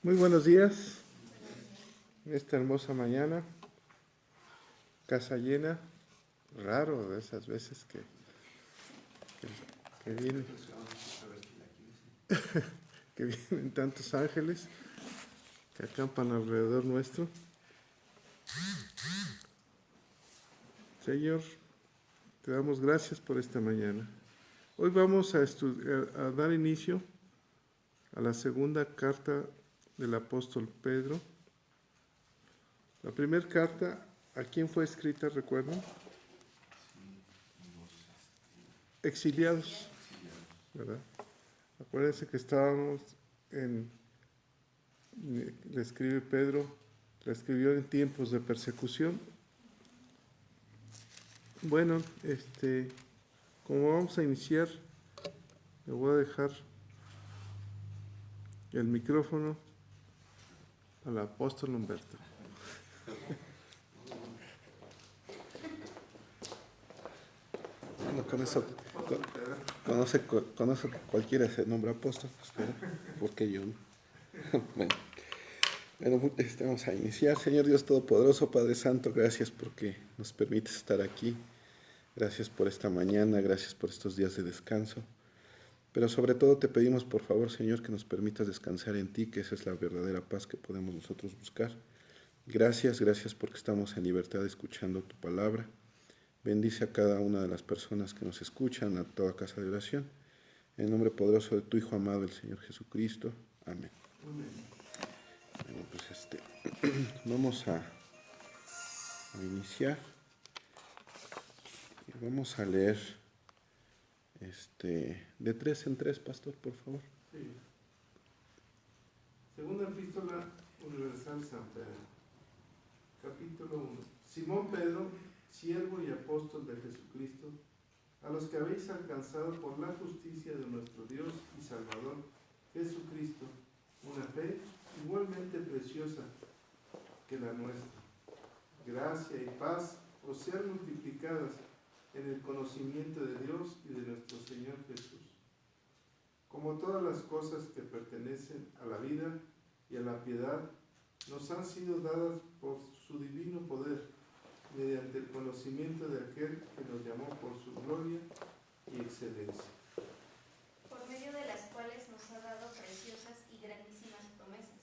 Muy buenos días, esta hermosa mañana, casa llena, raro de esas veces que vienen, que vienen tantos ángeles que acampan alrededor nuestro. Señor, te damos gracias por esta mañana. Hoy vamos a dar inicio a la segunda carta del apóstol Pedro. La primera carta, ¿a quién fue escrita, recuerdan? Exiliados, ¿verdad? Acuérdense que estábamos le escribe Pedro, la escribió en tiempos de persecución. Bueno, como vamos a iniciar, le voy a dejar el micrófono al apóstol Humberto. Bueno, con eso que cualquiera se nombra apóstol, pues, ¿por qué yo no? Bueno, vamos a iniciar. Señor Dios Todopoderoso, Padre Santo, gracias porque nos permites estar aquí. Gracias por esta mañana, gracias por estos días de descanso. Pero sobre todo te pedimos, por favor, Señor, que nos permitas descansar en ti, que esa es la verdadera paz que podemos nosotros buscar. Gracias porque estamos en libertad escuchando tu palabra. Bendice a cada una de las personas que nos escuchan, a toda casa de oración. En el nombre poderoso de tu Hijo amado, el Señor Jesucristo. Amén. Bueno, pues vamos a iniciar. Y vamos a leer de 3 en 3, pastor, por favor. Sí. Segunda epístola universal San Pedro, capítulo 1. Simón Pedro, siervo y apóstol de Jesucristo, a los que habéis alcanzado por la justicia de nuestro Dios y Salvador Jesucristo, una fe igualmente preciosa que la nuestra. Gracia y paz os sean multiplicadas en el conocimiento de Dios y de nuestro Señor Jesús. Como todas las cosas que pertenecen a la vida y a la piedad, nos han sido dadas por su divino poder, mediante el conocimiento de aquel que nos llamó por su gloria y excelencia. Por medio de las cuales nos ha dado preciosas y grandísimas promesas,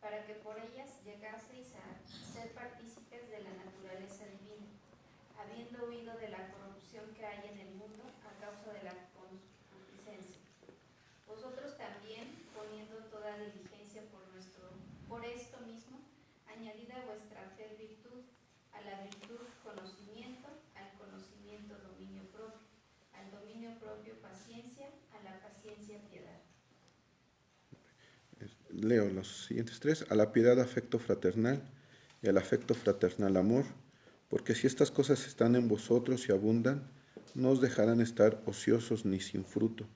para que por ellas llegaseis a ser partícipes de la naturaleza divina, habiendo huido de la corrupción que hay en el mundo a causa de la concupiscencia. Vosotros también, poniendo toda diligencia por esto mismo, añadid a vuestra fe virtud, a la virtud conocimiento, al conocimiento dominio propio, al dominio propio paciencia, a la paciencia piedad. Leo los siguientes 3. A la piedad afecto fraternal y al afecto fraternal amor, porque si estas cosas están en vosotros y abundan, no os dejarán estar ociosos ni sin fruto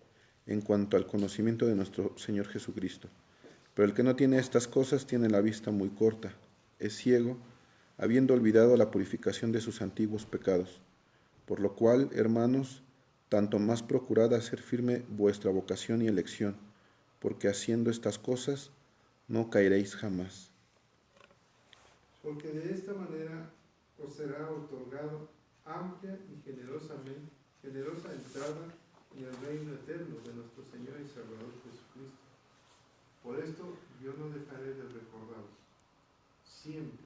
en cuanto al conocimiento de nuestro Señor Jesucristo. Pero el que no tiene estas cosas tiene la vista muy corta, es ciego, habiendo olvidado la purificación de sus antiguos pecados. Por lo cual, hermanos, tanto más procurad hacer firme vuestra vocación y elección, porque haciendo estas cosas no caeréis jamás. Porque de esta manera os será otorgado amplia y generosa entrada en el reino eterno de nuestro Señor y Salvador Jesucristo. Por esto yo no dejaré de recordaros siempre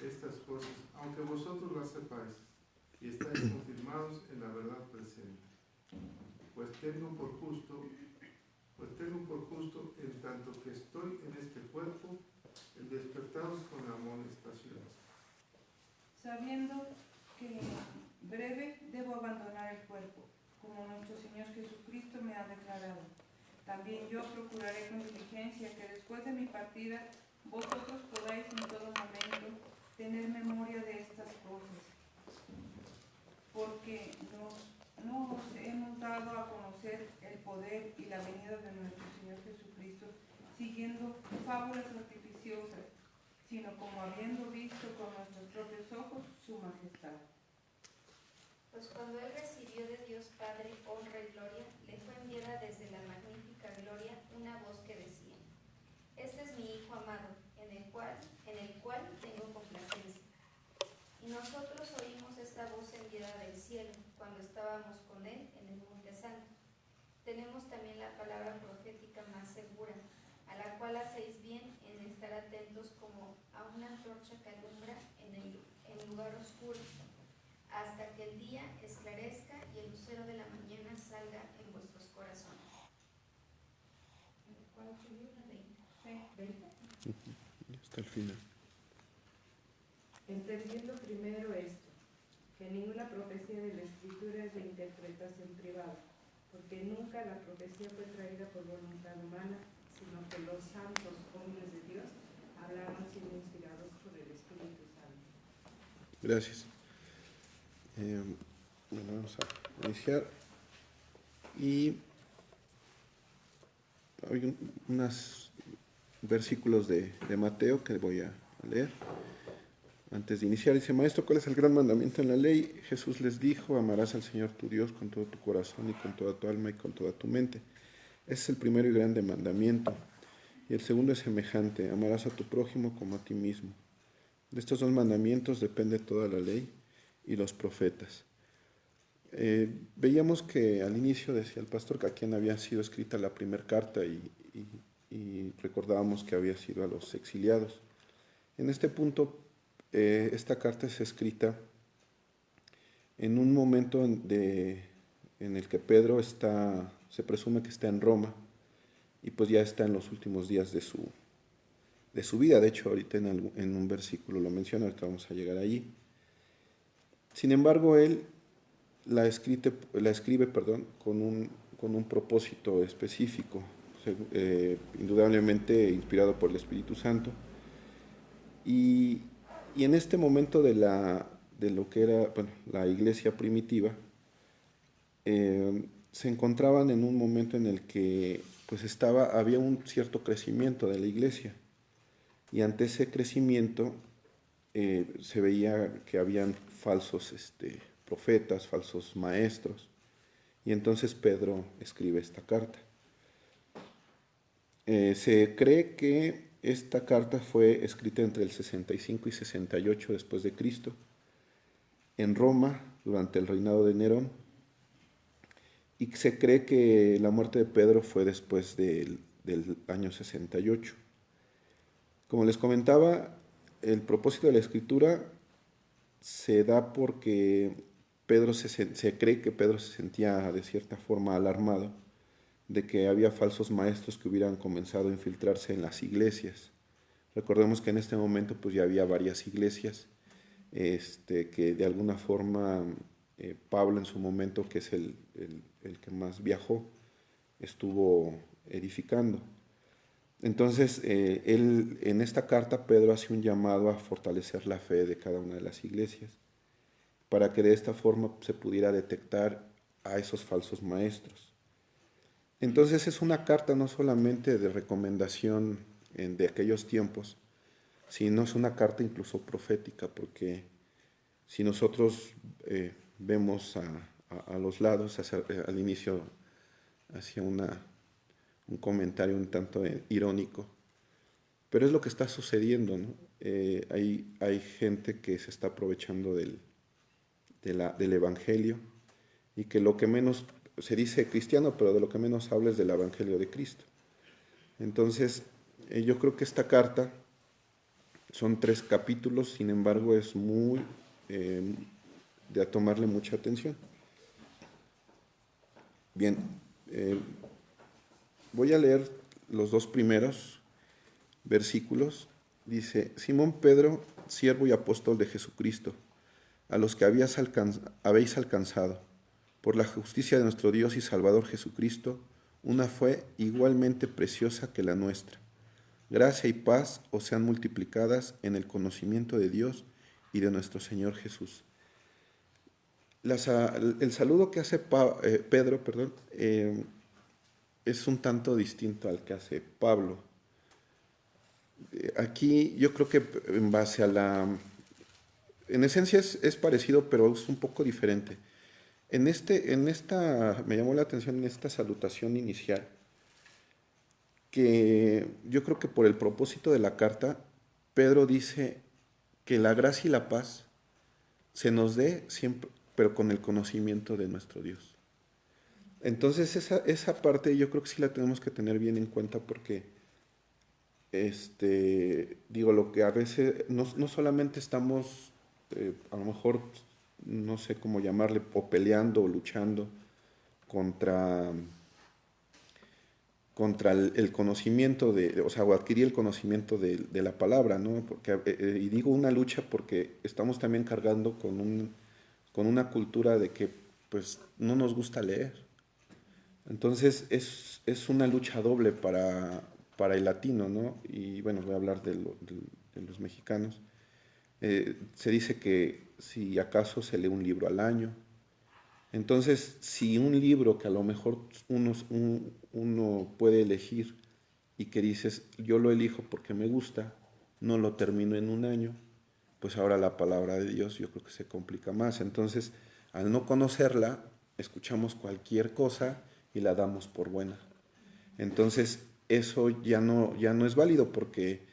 estas cosas, aunque vosotros las sepáis y estáis confirmados en la verdad presente. Pues tengo por justo, en tanto que estoy en este cuerpo, el despertaros con amonestaciones. Sabiendo que breve debo abandonar el cuerpo, como nuestro Señor Jesucristo me ha declarado. También yo procuraré con diligencia que después de mi partida vosotros podáis en todo momento tener memoria de estas cosas, porque no os hemos dado a conocer el poder y la venida de nuestro Señor Jesucristo siguiendo fábulas artificiosas, sino como habiendo visto con nuestros propios ojos su majestad. Pues cuando él recibió de Dios Padre honra y gloria, le fue enviada desde la magnífica gloria una voz que decía: Este es mi Hijo amado, Nosotros oímos esta voz enviada del cielo cuando estábamos con él en el Monte Santo. Tenemos también la palabra profética más segura, a la cual hacéis bien en estar atentos como a una antorcha que alumbra en lugar oscuro, hasta que el día esclarezca y el lucero de la mañana salga en vuestros corazones. ¿Cuál sería la 20? Sí. Hasta el final. Entendiendo primero esto, que ninguna profecía de la Escritura es de interpretación privada, porque nunca la profecía fue traída por voluntad humana, sino que los santos hombres de Dios hablaron siendo inspirados por el Espíritu Santo. Gracias. Bueno, vamos a iniciar. Y hay unos versículos de Mateo que voy a leer. Antes de iniciar, dice: Maestro, ¿cuál es el gran mandamiento en la ley? Jesús les dijo: amarás al Señor tu Dios con todo tu corazón y con toda tu alma y con toda tu mente. Ese es el primero y grande mandamiento. Y el segundo es semejante: amarás a tu prójimo como a ti mismo. De estos dos mandamientos depende toda la ley y los profetas. Veíamos que al inicio decía el pastor que a quien había sido escrita la primera carta y recordábamos que había sido a los exiliados. En este punto, esta carta es escrita en un momento en el que Pedro se presume que está en Roma y pues ya está en los últimos días de su vida. De hecho, ahorita en un versículo lo menciona, ahorita vamos a llegar allí. Sin embargo, él la escribe con un propósito específico, indudablemente inspirado por el Espíritu Santo. Y en este momento de lo que era la iglesia primitiva, se encontraban en un momento en el que pues había un cierto crecimiento de la iglesia. Y ante ese crecimiento se veía que habían falsos profetas, falsos maestros. Y entonces Pedro escribe esta carta. Se cree que esta carta fue escrita entre el 65 y 68 después de Cristo, en Roma, durante el reinado de Nerón, y se cree que la muerte de Pedro fue después del año 68. Como les comentaba, el propósito de la escritura se da porque se cree que Pedro se sentía de cierta forma alarmado de que había falsos maestros que hubieran comenzado a infiltrarse en las iglesias. Recordemos que en este momento pues ya había varias iglesias que de alguna forma Pablo en su momento, que es el que más viajó, estuvo edificando. Entonces, en esta carta Pedro hace un llamado a fortalecer la fe de cada una de las iglesias, para que de esta forma se pudiera detectar a esos falsos maestros. Entonces es una carta no solamente de recomendación de aquellos tiempos, sino es una carta incluso profética, porque si nosotros vemos a los lados, al inicio hacía un comentario un tanto irónico, pero es lo que está sucediendo, ¿no? Hay gente que se está aprovechando del Evangelio, y que lo que menos se dice cristiano, pero de lo que menos habla es del Evangelio de Cristo. Entonces, yo creo que esta carta son 3 capítulos, sin embargo es muy de tomarle mucha atención. Bien, voy a leer los 2 primeros versículos. Dice: Simón Pedro, siervo y apóstol de Jesucristo, a los que habéis alcanzado, por la justicia de nuestro Dios y Salvador Jesucristo, una fe igualmente preciosa que la nuestra. Gracia y paz os sean multiplicadas en el conocimiento de Dios y de nuestro Señor Jesús. El saludo que hace Pedro es un tanto distinto al que hace Pablo. Aquí yo creo que en base a en esencia es parecido, pero es un poco diferente. Me llamó la atención en esta salutación inicial, que yo creo que por el propósito de la carta, Pedro dice que la gracia y la paz se nos dé siempre, pero con el conocimiento de nuestro Dios. Entonces esa parte yo creo que sí la tenemos que tener bien en cuenta porque, digo, lo que a veces, no solamente estamos, a lo mejor, no sé cómo llamarle, o peleando o luchando contra el conocimiento o sea, o adquirir el conocimiento de la palabra, ¿no? Porque, y digo una lucha porque estamos también cargando con una cultura de que, pues, no nos gusta leer. Entonces, es una lucha doble para el latino, ¿no? Y bueno, voy a hablar de los mexicanos. Se dice que si acaso se lee un libro al año. Entonces, si un libro que a lo mejor uno puede elegir y que dices, yo lo elijo porque me gusta, no lo termino en un año, pues ahora la palabra de Dios yo creo que se complica más. Entonces, al no conocerla, escuchamos cualquier cosa y la damos por buena. Entonces, eso ya no es válido porque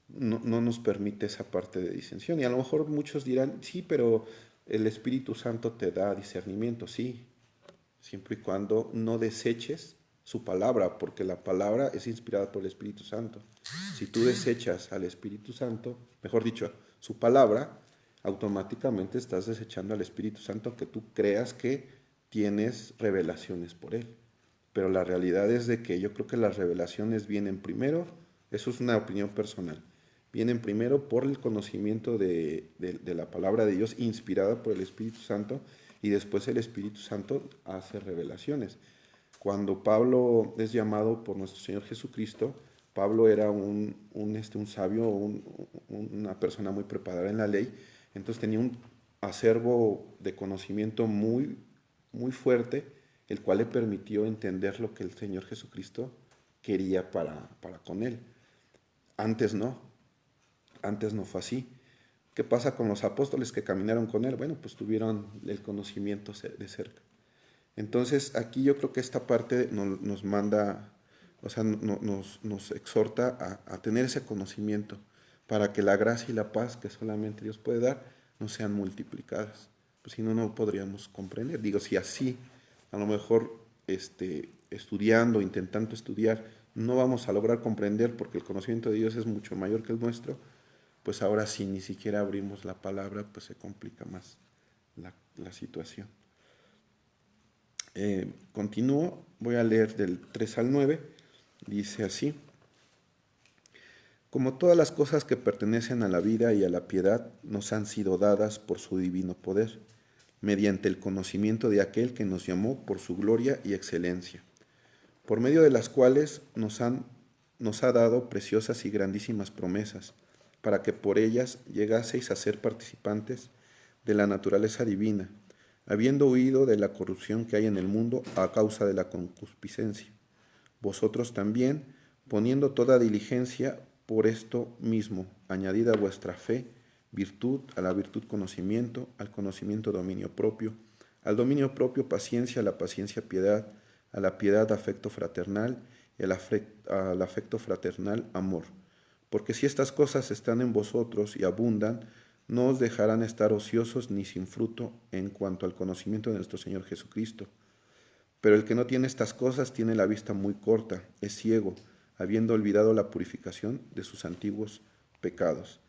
no nos permite esa parte de disensión. Y a lo mejor muchos dirán, sí, pero el Espíritu Santo te da discernimiento, sí, siempre y cuando no deseches su palabra, porque la palabra es inspirada por el Espíritu Santo. Si tú desechas al Espíritu Santo, mejor dicho, su palabra, automáticamente estás desechando al Espíritu Santo que tú creas que tienes revelaciones por él. Pero la realidad es de que yo creo que las revelaciones vienen primero, eso es una opinión personal, vienen primero por el conocimiento de la palabra de Dios inspirada por el Espíritu Santo y después el Espíritu Santo hace revelaciones. Cuando Pablo es llamado por nuestro Señor Jesucristo, Pablo era un sabio, una persona muy preparada en la ley, entonces tenía un acervo de conocimiento muy, muy fuerte, el cual le permitió entender lo que el Señor Jesucristo quería para con él. Antes no fue así. ¿Qué pasa con los apóstoles que caminaron con él? Bueno, pues tuvieron el conocimiento de cerca. Entonces, aquí yo creo que esta parte nos manda, o sea, nos exhorta a tener ese conocimiento para que la gracia y la paz que solamente Dios puede dar no sean multiplicadas. Pues si no, no podríamos comprender. Digo, si así, a lo mejor estudiando, intentando estudiar, no vamos a lograr comprender porque el conocimiento de Dios es mucho mayor que el nuestro, pues ahora si ni siquiera abrimos la palabra, pues se complica más la situación. Continúo, voy a leer del 3 al 9, dice así: como todas las cosas que pertenecen a la vida y a la piedad nos han sido dadas por su divino poder, mediante el conocimiento de aquel que nos llamó por su gloria y excelencia, por medio de las cuales nos ha dado preciosas y grandísimas promesas, para que por ellas llegaseis a ser participantes de la naturaleza divina, habiendo huido de la corrupción que hay en el mundo a causa de la concupiscencia. Vosotros también, poniendo toda diligencia por esto mismo, añadid a vuestra fe virtud, a la virtud conocimiento, al conocimiento dominio propio, al dominio propio paciencia, a la paciencia piedad, a la piedad afecto fraternal y al afecto fraternal amor. Porque si estas cosas están en vosotros y abundan, no os dejarán estar ociosos ni sin fruto en cuanto al conocimiento de nuestro Señor Jesucristo. Pero el que no tiene estas cosas tiene la vista muy corta, es ciego, habiendo olvidado la purificación de sus antiguos pecados.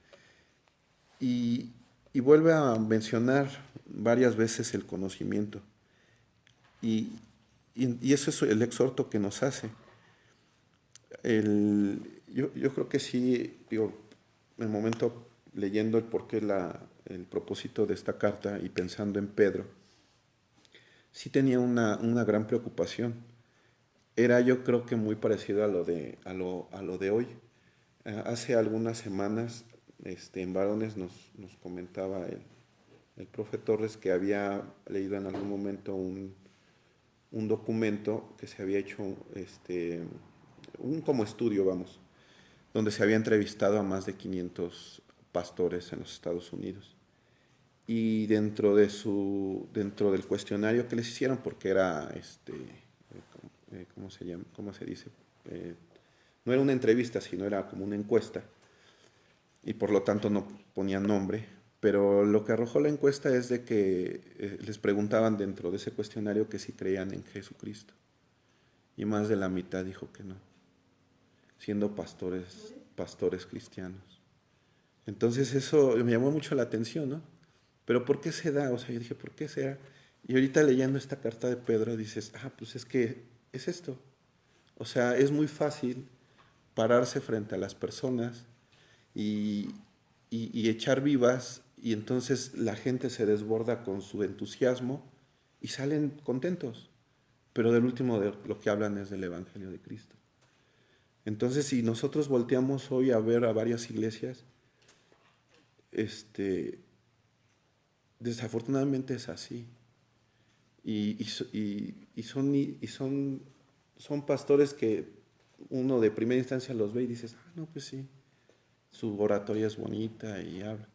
Y vuelve a mencionar varias veces el conocimiento. Y eso es el exhorto que nos hace. Yo creo que sí, digo, en el momento leyendo el porqué, el propósito de esta carta y pensando en Pedro, sí tenía una gran preocupación. Era, yo creo que muy parecido a lo de hoy. Hace algunas semanas en Varones nos comentaba el profe Torres que había leído en algún momento un documento que se había hecho, un como estudio, vamos, donde se había entrevistado a más de 500 pastores en los Estados Unidos. Y dentro del cuestionario que les hicieron, porque era, ¿cómo se llama? ¿Cómo se dice? No era una entrevista, sino era como una encuesta, y por lo tanto no ponían nombre, pero lo que arrojó la encuesta es de que les preguntaban dentro de ese cuestionario que si creían en Jesucristo. Y más de la mitad dijo que no, siendo pastores cristianos. Entonces eso me llamó mucho la atención, ¿no? Pero ¿por qué se da? O sea, yo dije, ¿por qué será? Y ahorita leyendo esta carta de Pedro dices, pues es que es esto. O sea, es muy fácil pararse frente a las personas y echar vivas, y entonces la gente se desborda con su entusiasmo y salen contentos. Pero del último de lo que hablan es del Evangelio de Cristo. Entonces, si nosotros volteamos hoy a ver a varias iglesias, desafortunadamente es así. Son pastores que uno de primera instancia los ve y dices, no, pues sí, su oratoria es bonita y habla.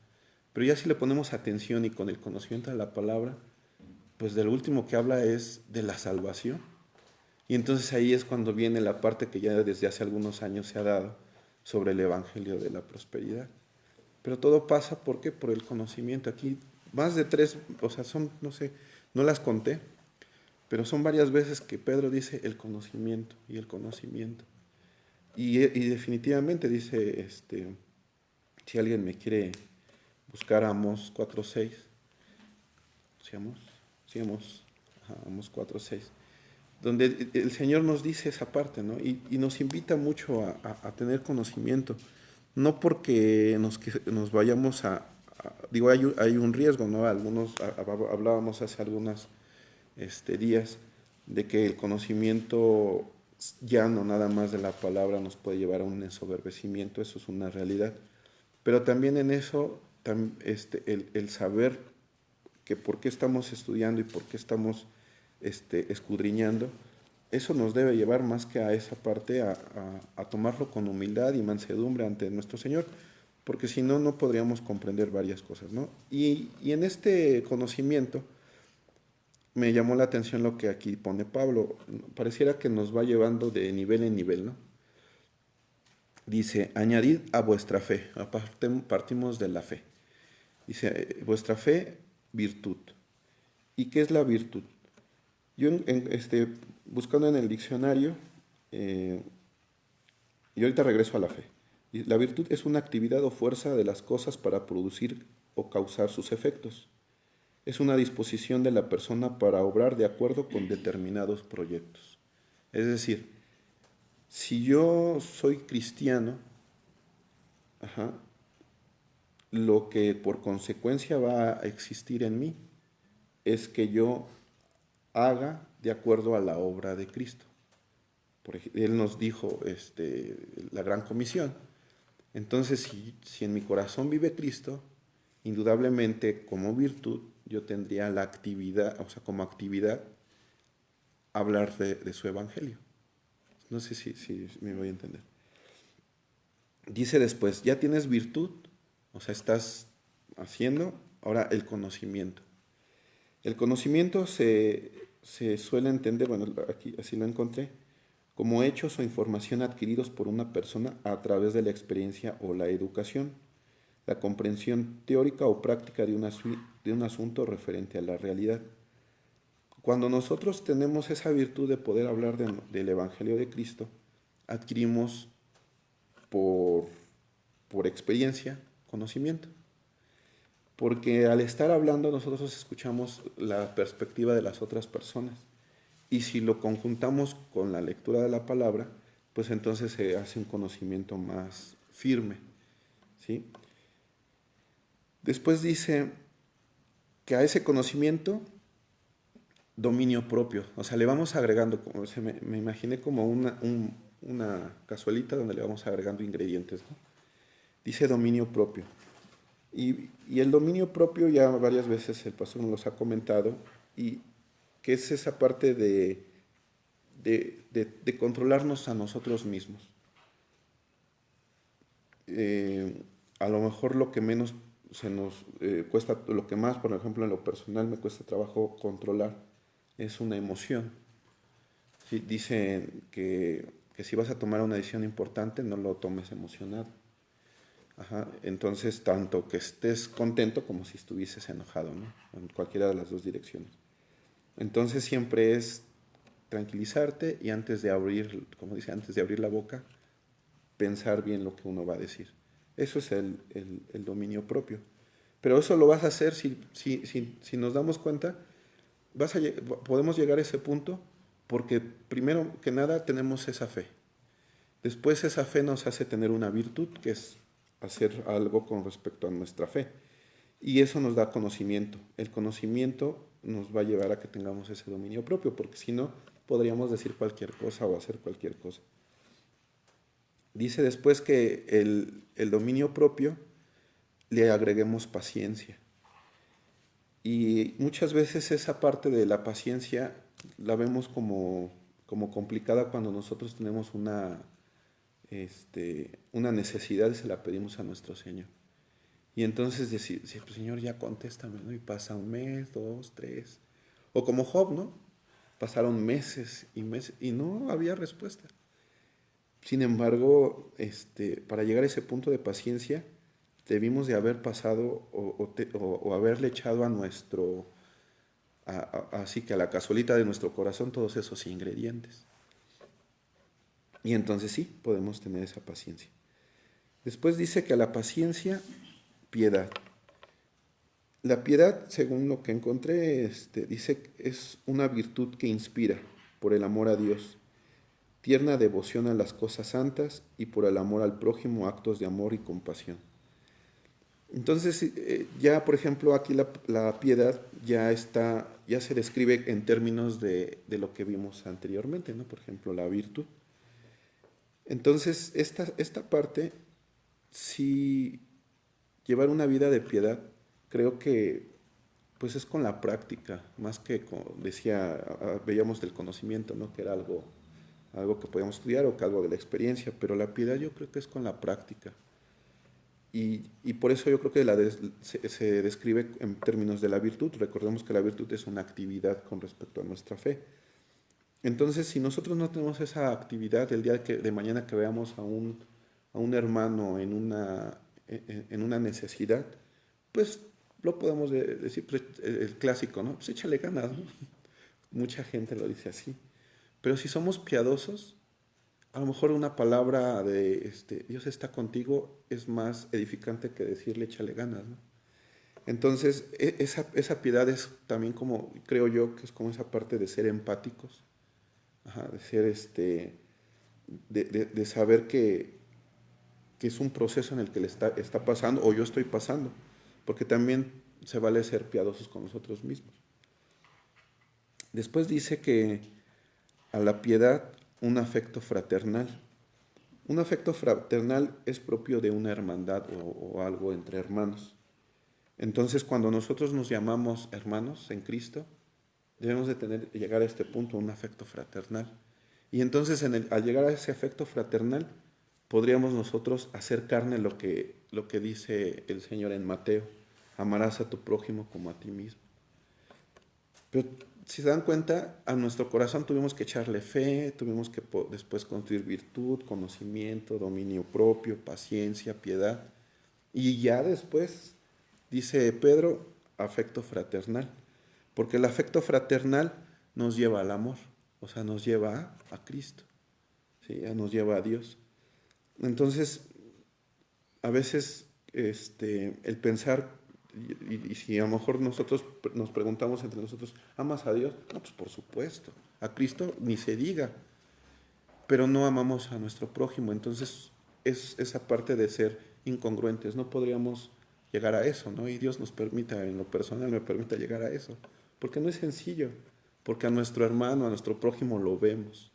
Pero ya si le ponemos atención y con el conocimiento de la palabra, pues del último que habla es de la salvación. Y entonces ahí es cuando viene la parte que ya desde hace algunos años se ha dado sobre el Evangelio de la prosperidad. Pero todo pasa, ¿por qué? Por el conocimiento. Aquí más de 3, o sea, son, no sé, no las conté, pero son varias veces que Pedro dice el conocimiento y el conocimiento. Y definitivamente dice, si alguien me quiere buscar Amós 4:6, ¿sí Amós? Sí, Amós 4:6, donde el Señor nos dice esa parte, ¿no? Y nos invita mucho a tener conocimiento, no porque nos vayamos digo, hay un riesgo, ¿no? Algunos, hablábamos hace algunos días, de que el conocimiento ya no nada más de la palabra nos puede llevar a un ensoberbecimiento, eso es una realidad. Pero también en eso, el saber que por qué estamos estudiando y por qué estamos escudriñando, eso nos debe llevar más que a esa parte a tomarlo con humildad y mansedumbre ante nuestro Señor, porque si no, no podríamos comprender varias cosas, ¿no? Y en este conocimiento me llamó la atención lo que aquí pone Pablo. Pareciera que nos va llevando de nivel en nivel, ¿no? Dice, añadid a vuestra fe, partimos de la fe. Dice, vuestra fe, virtud. ¿Y qué es la virtud? Yo, buscando en el diccionario, y ahorita regreso a la fe. La virtud es una actividad o fuerza de las cosas para producir o causar sus efectos. Es una disposición de la persona para obrar de acuerdo con determinados proyectos. Es decir, si yo soy cristiano, lo que por consecuencia va a existir en mí es que yo haga de acuerdo a la obra de Cristo. Él nos dijo la gran comisión. Entonces, si en mi corazón vive Cristo, indudablemente como virtud yo tendría la actividad, o sea, como actividad, hablar de su evangelio. No sé si me voy a entender. Dice después, ya tienes virtud, o sea, estás haciendo ahora el conocimiento. El conocimiento se suele entender, bueno, aquí así lo encontré, como hechos o información adquiridos por una persona a través de la experiencia o la educación, la comprensión teórica o práctica de un asunto referente a la realidad. Cuando nosotros tenemos esa virtud de poder hablar del Evangelio de Cristo, adquirimos por experiencia conocimiento. Porque al estar hablando nosotros escuchamos la perspectiva de las otras personas. Y si lo conjuntamos con la lectura de la palabra, pues entonces se hace un conocimiento más firme, ¿sí? Después dice que a ese conocimiento, dominio propio. O sea, le vamos agregando, me imaginé como una cazuelita donde le vamos agregando ingredientes, ¿no? Dice dominio propio. Y el dominio propio ya varias veces el pastor nos los ha comentado, y que es esa parte de controlarnos a nosotros mismos. A lo mejor lo que menos se nos cuesta, lo que más, por ejemplo, en lo personal me cuesta trabajo controlar, es una emoción. ¿Sí? Dicen que si vas a tomar una decisión importante, no lo tomes emocionado. Ajá. Entonces, tanto que estés contento como si estuvieses enojado, ¿no? En cualquiera de las dos direcciones. Entonces siempre es tranquilizarte y antes de abrir, como dice, antes de abrir la boca, pensar bien lo que uno va a decir. Eso es el dominio propio. Pero eso lo vas a hacer si nos damos cuenta, podemos llegar a ese punto porque primero que nada tenemos esa fe. Después esa fe nos hace tener una virtud, que es hacer algo con respecto a nuestra fe. Y eso nos da conocimiento. El conocimiento nos va a llevar a que tengamos ese dominio propio, porque si no, podríamos decir cualquier cosa o hacer cualquier cosa. Dice después que el dominio propio le agreguemos paciencia. Y muchas veces esa parte de la paciencia la vemos como complicada cuando nosotros tenemos una necesidad y se la pedimos a nuestro Señor. Y entonces decir, pues, Señor, ya contéstame, ¿no? Y pasa un mes, 2, 3. O como Job, ¿no? Pasaron meses y meses y no había respuesta. Sin embargo, para llegar a ese punto de paciencia, debimos de haber pasado o haberle echado a nuestro, así que a la cazuelita de nuestro corazón todos esos ingredientes. Y entonces sí, podemos tener esa paciencia. Después dice que a la paciencia, piedad. La piedad, según lo que encontré, dice que es una virtud que inspira por el amor a Dios, tierna devoción a las cosas santas y por el amor al prójimo, actos de amor y compasión. Entonces, ya por ejemplo, aquí la piedad ya se describe en términos de lo que vimos anteriormente, ¿no? Por ejemplo, la virtud. Entonces, esta parte, si llevar una vida de piedad, creo que pues es con la práctica, más que veíamos del conocimiento, ¿no? Que era algo que podíamos estudiar o que algo de la experiencia, pero la piedad yo creo que es con la práctica. Y por eso yo creo que se describe en términos de la virtud. Recordemos que la virtud es una actividad con respecto a nuestra fe. Entonces, si nosotros no tenemos esa actividad, el día de mañana que veamos a un hermano en una necesidad, pues lo podemos decir, pues, el clásico, ¿no? Pues échale ganas, ¿no? Mucha gente lo dice así. Pero si somos piadosos, a lo mejor una palabra de Dios está contigo es más edificante que decirle échale ganas, ¿no? Entonces, esa piedad es también como, creo yo, que es como esa parte de ser empáticos, ajá, de ser de saber que es un proceso en el que le está pasando o yo estoy pasando, porque también se vale ser piadosos con nosotros mismos. Después dice que a la piedad un afecto fraternal. Un afecto fraternal es propio de una hermandad o algo entre hermanos. Entonces, cuando nosotros nos llamamos hermanos en Cristo, debemos de llegar a este punto, un afecto fraternal. Y entonces, al llegar a ese afecto fraternal, podríamos nosotros hacer carne lo que dice el Señor en Mateo: amarás a tu prójimo como a ti mismo. Pero si se dan cuenta, a nuestro corazón tuvimos que echarle fe, tuvimos que después construir virtud, conocimiento, dominio propio, paciencia, piedad. Y ya después, dice Pedro, afecto fraternal. Porque el afecto fraternal nos lleva al amor, o sea, nos lleva a Cristo, ¿sí? Nos lleva a Dios. Entonces, a veces el pensar, y si a lo mejor nosotros nos preguntamos entre nosotros, ¿amas a Dios? No, pues por supuesto. A Cristo ni se diga. Pero no amamos a nuestro prójimo. Entonces es esa parte de ser incongruentes. No podríamos llegar a eso, ¿no? Y Dios nos permita, en lo personal, me permita llegar a eso. Porque no es sencillo. Porque a nuestro hermano, a nuestro prójimo lo vemos.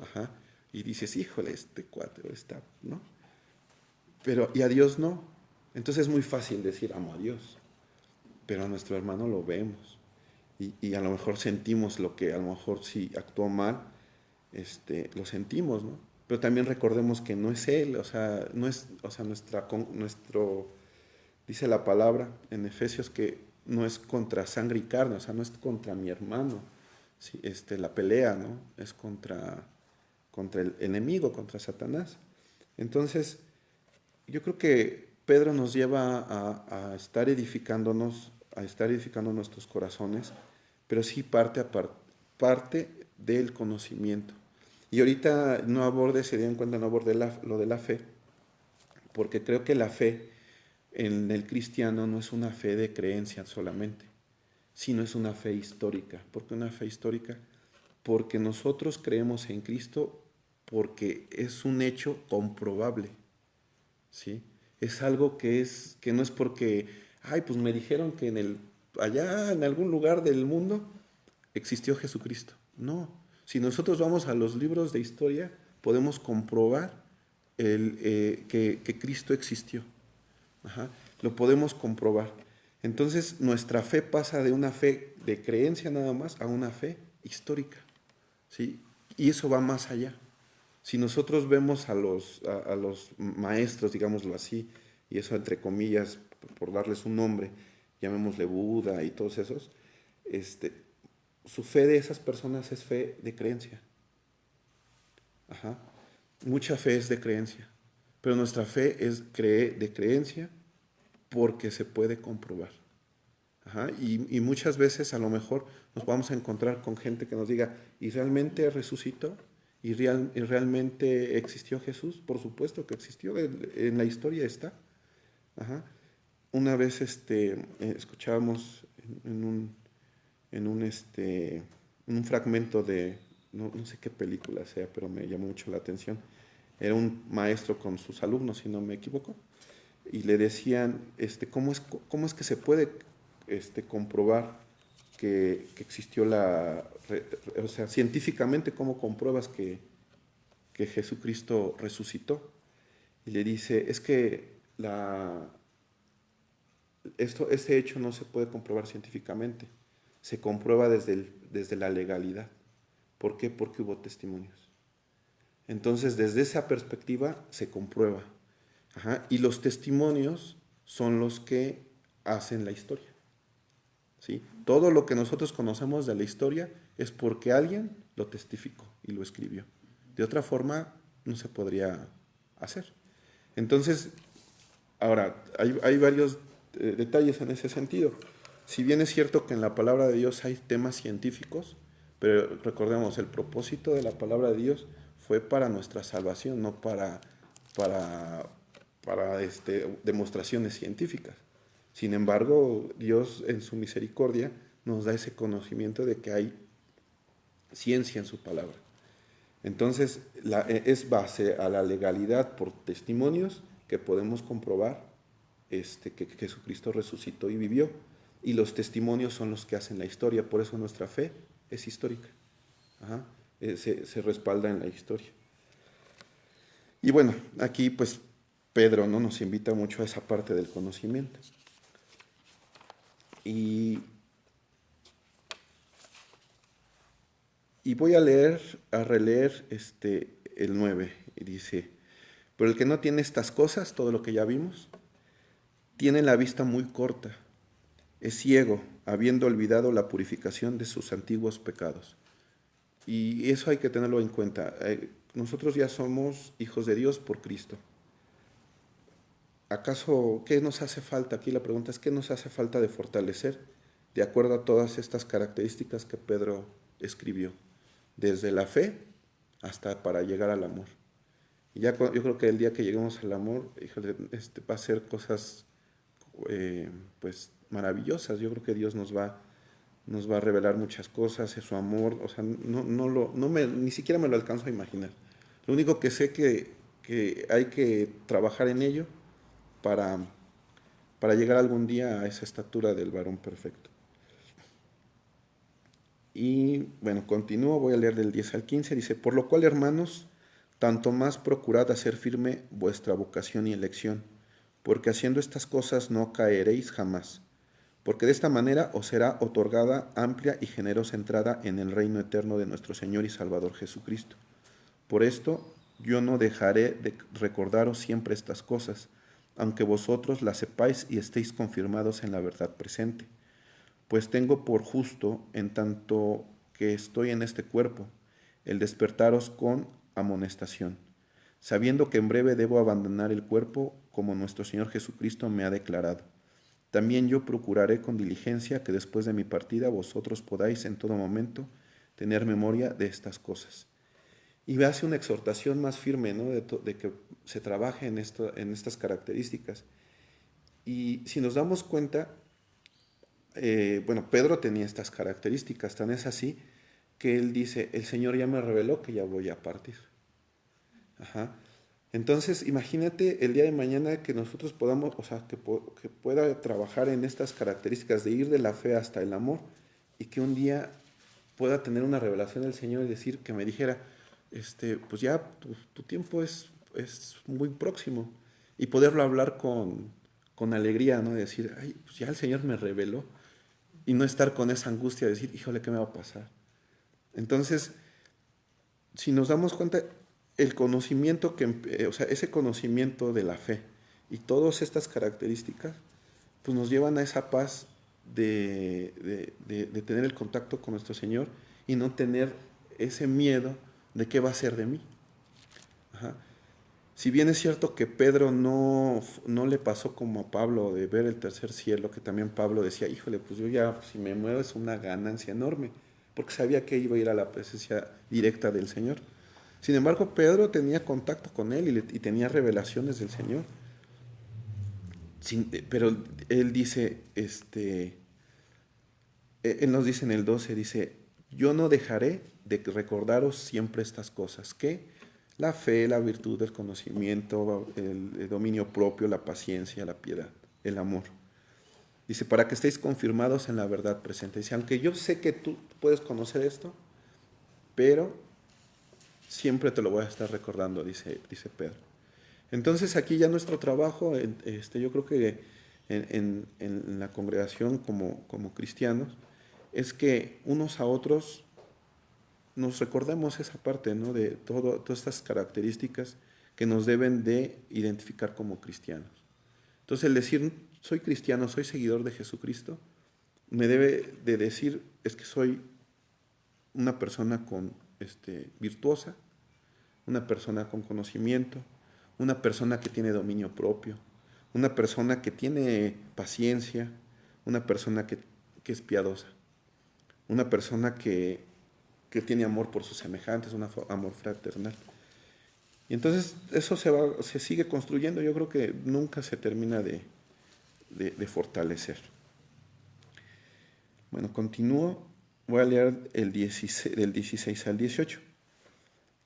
Ajá. Y dices, híjole, este cuate está, ¿no? Y a Dios no. Entonces es muy fácil decir, amo a Dios. Pero a nuestro hermano lo vemos. Y a lo mejor sentimos lo que a lo mejor si actuó mal, lo sentimos, ¿no? Pero también recordemos que no es Él, dice la palabra en Efesios que no es contra sangre y carne, o sea, no es contra mi hermano, ¿sí? La pelea, ¿no? Es contra el enemigo, contra Satanás. Entonces, yo creo que Pedro nos lleva a estar edificándonos, a estar edificando nuestros corazones, pero sí parte del conocimiento. Y ahorita no aborde, se dieron cuenta, no aborde lo de la fe, porque creo que la fe en el cristiano no es una fe de creencia solamente, sino es una fe histórica. ¿Por qué una fe histórica? Porque nosotros creemos en Cristo porque es un hecho comprobable, ¿sí? Es algo que no es porque, ay, pues me dijeron que allá en algún lugar del mundo existió Jesucristo. No, si nosotros vamos a los libros de historia, podemos comprobar que Cristo existió. Ajá, lo podemos comprobar. Entonces, nuestra fe pasa de una fe de creencia nada más a una fe histórica, ¿sí? Y eso va más allá. Si nosotros vemos a los maestros, digámoslo así, y eso entre comillas, por darles un nombre, llamémosle Buda y todos esos, su fe de esas personas es fe de creencia. Ajá. Mucha fe es de creencia, pero nuestra fe es de creencia porque se puede comprobar. Ajá. Y muchas veces a lo mejor nos vamos a encontrar con gente que nos diga, ¿y realmente resucitó? ¿Y realmente existió Jesús? Por supuesto que existió, en la historia está. Ajá. Una vez escuchábamos en un fragmento de, no sé qué película sea, pero me llamó mucho la atención. Era un maestro con sus alumnos, si no me equivoco, y le decían, ¿cómo es que se puede comprobar que existió o sea, científicamente, ¿cómo compruebas que Jesucristo resucitó? Y le dice, es que este hecho no se puede comprobar científicamente, se comprueba desde la legalidad. ¿Por qué? Porque hubo testimonios. Entonces, desde esa perspectiva se comprueba. Ajá, y los testimonios son los que hacen la historia. ¿Sí? Todo lo que nosotros conocemos de la historia es porque alguien lo testificó y lo escribió. De otra forma, no se podría hacer. Entonces, ahora, hay varios detalles en ese sentido. Si bien es cierto que en la palabra de Dios hay temas científicos, pero recordemos, el propósito de la palabra de Dios fue para nuestra salvación, no para demostraciones científicas. Sin embargo, Dios en su misericordia nos da ese conocimiento de que hay ciencia en su palabra. Entonces, es base a la legalidad por testimonios que podemos comprobar que Jesucristo resucitó y vivió. Y los testimonios son los que hacen la historia. Por eso nuestra fe es histórica. Ajá. Se respalda en la historia. Y bueno, aquí pues Pedro, ¿no?, nos invita mucho a esa parte del conocimiento. Y voy a releer el 9. Y dice, pero el que no tiene estas cosas, todo lo que ya vimos, tiene la vista muy corta, es ciego, habiendo olvidado la purificación de sus antiguos pecados. Y eso hay que tenerlo en cuenta. Nosotros ya somos hijos de Dios por Cristo. ¿Acaso qué nos hace falta? Aquí la pregunta es, ¿qué nos hace falta de fortalecer de acuerdo a todas estas características que Pedro escribió? Desde la fe hasta para llegar al amor. Y ya yo creo que el día que lleguemos al amor, híjole, va a ser cosas pues maravillosas. Yo creo que Dios nos va a revelar muchas cosas, es su amor, o sea, ni siquiera me lo alcanzo a imaginar. Lo único que sé que hay que trabajar en ello para llegar algún día a esa estatura del varón perfecto. Y bueno, continúo, voy a leer del 10 al 15, dice, por lo cual, hermanos, tanto más procurad hacer firme vuestra vocación y elección, porque haciendo estas cosas no caeréis jamás, porque de esta manera os será otorgada amplia y generosa entrada en el reino eterno de nuestro Señor y Salvador Jesucristo. Por esto yo no dejaré de recordaros siempre estas cosas, aunque vosotros las sepáis y estéis confirmados en la verdad presente. Pues tengo por justo, en tanto que estoy en este cuerpo, el despertaros con amonestación, sabiendo que en breve debo abandonar el cuerpo como nuestro Señor Jesucristo me ha declarado. También yo procuraré con diligencia que después de mi partida vosotros podáis en todo momento tener memoria de estas cosas. Y hace una exhortación más firme, ¿no? de que se trabaje en estas características. Y si nos damos cuenta, Pedro tenía estas características, tan es así que él dice, el Señor ya me reveló que ya voy a partir. Ajá. Entonces, imagínate el día de mañana que nosotros podamos, o sea, que pueda trabajar en estas características de ir de la fe hasta el amor y que un día pueda tener una revelación del Señor y decir, que me dijera, pues ya tu tiempo es muy próximo, y poderlo hablar con alegría, ¿no? De decir, ay, pues ya el Señor me reveló, y no estar con esa angustia de decir, híjole, ¿qué me va a pasar? Entonces, si nos damos cuenta, el conocimiento ese conocimiento de la fe y todas estas características, pues nos llevan a esa paz de tener el contacto con nuestro Señor y no tener ese miedo de qué va a ser de mí. Ajá. Si bien es cierto que Pedro no le pasó como a Pablo de ver el tercer cielo, que también Pablo decía, híjole, pues yo ya, si me muevo es una ganancia enorme, porque sabía que iba a ir a la presencia directa del Señor. Sin embargo, Pedro tenía contacto con él y tenía revelaciones del Señor. Pero él dice, él nos dice en el 12, dice, yo no dejaré de recordaros siempre estas cosas, que la fe, la virtud, el conocimiento, el dominio propio, la paciencia, la piedad, el amor. Dice, para que estéis confirmados en la verdad presente. Dice, aunque yo sé que tú puedes conocer esto, pero siempre te lo voy a estar recordando, dice Pedro. Entonces aquí ya nuestro trabajo, yo creo que en la congregación como cristianos, es que unos a otros nos recordemos esa parte, ¿no? De todas estas características que nos deben de identificar como cristianos. Entonces el decir, soy cristiano, soy seguidor de Jesucristo, me debe de decir, es que soy una persona virtuosa, una persona con conocimiento, una persona que tiene dominio propio, una persona que tiene paciencia, una persona que es piadosa, una persona que tiene amor por sus semejantes, un amor fraternal. Y entonces eso se sigue construyendo, yo creo que nunca se termina de fortalecer. Bueno, continúo, voy a leer del 16 al 18.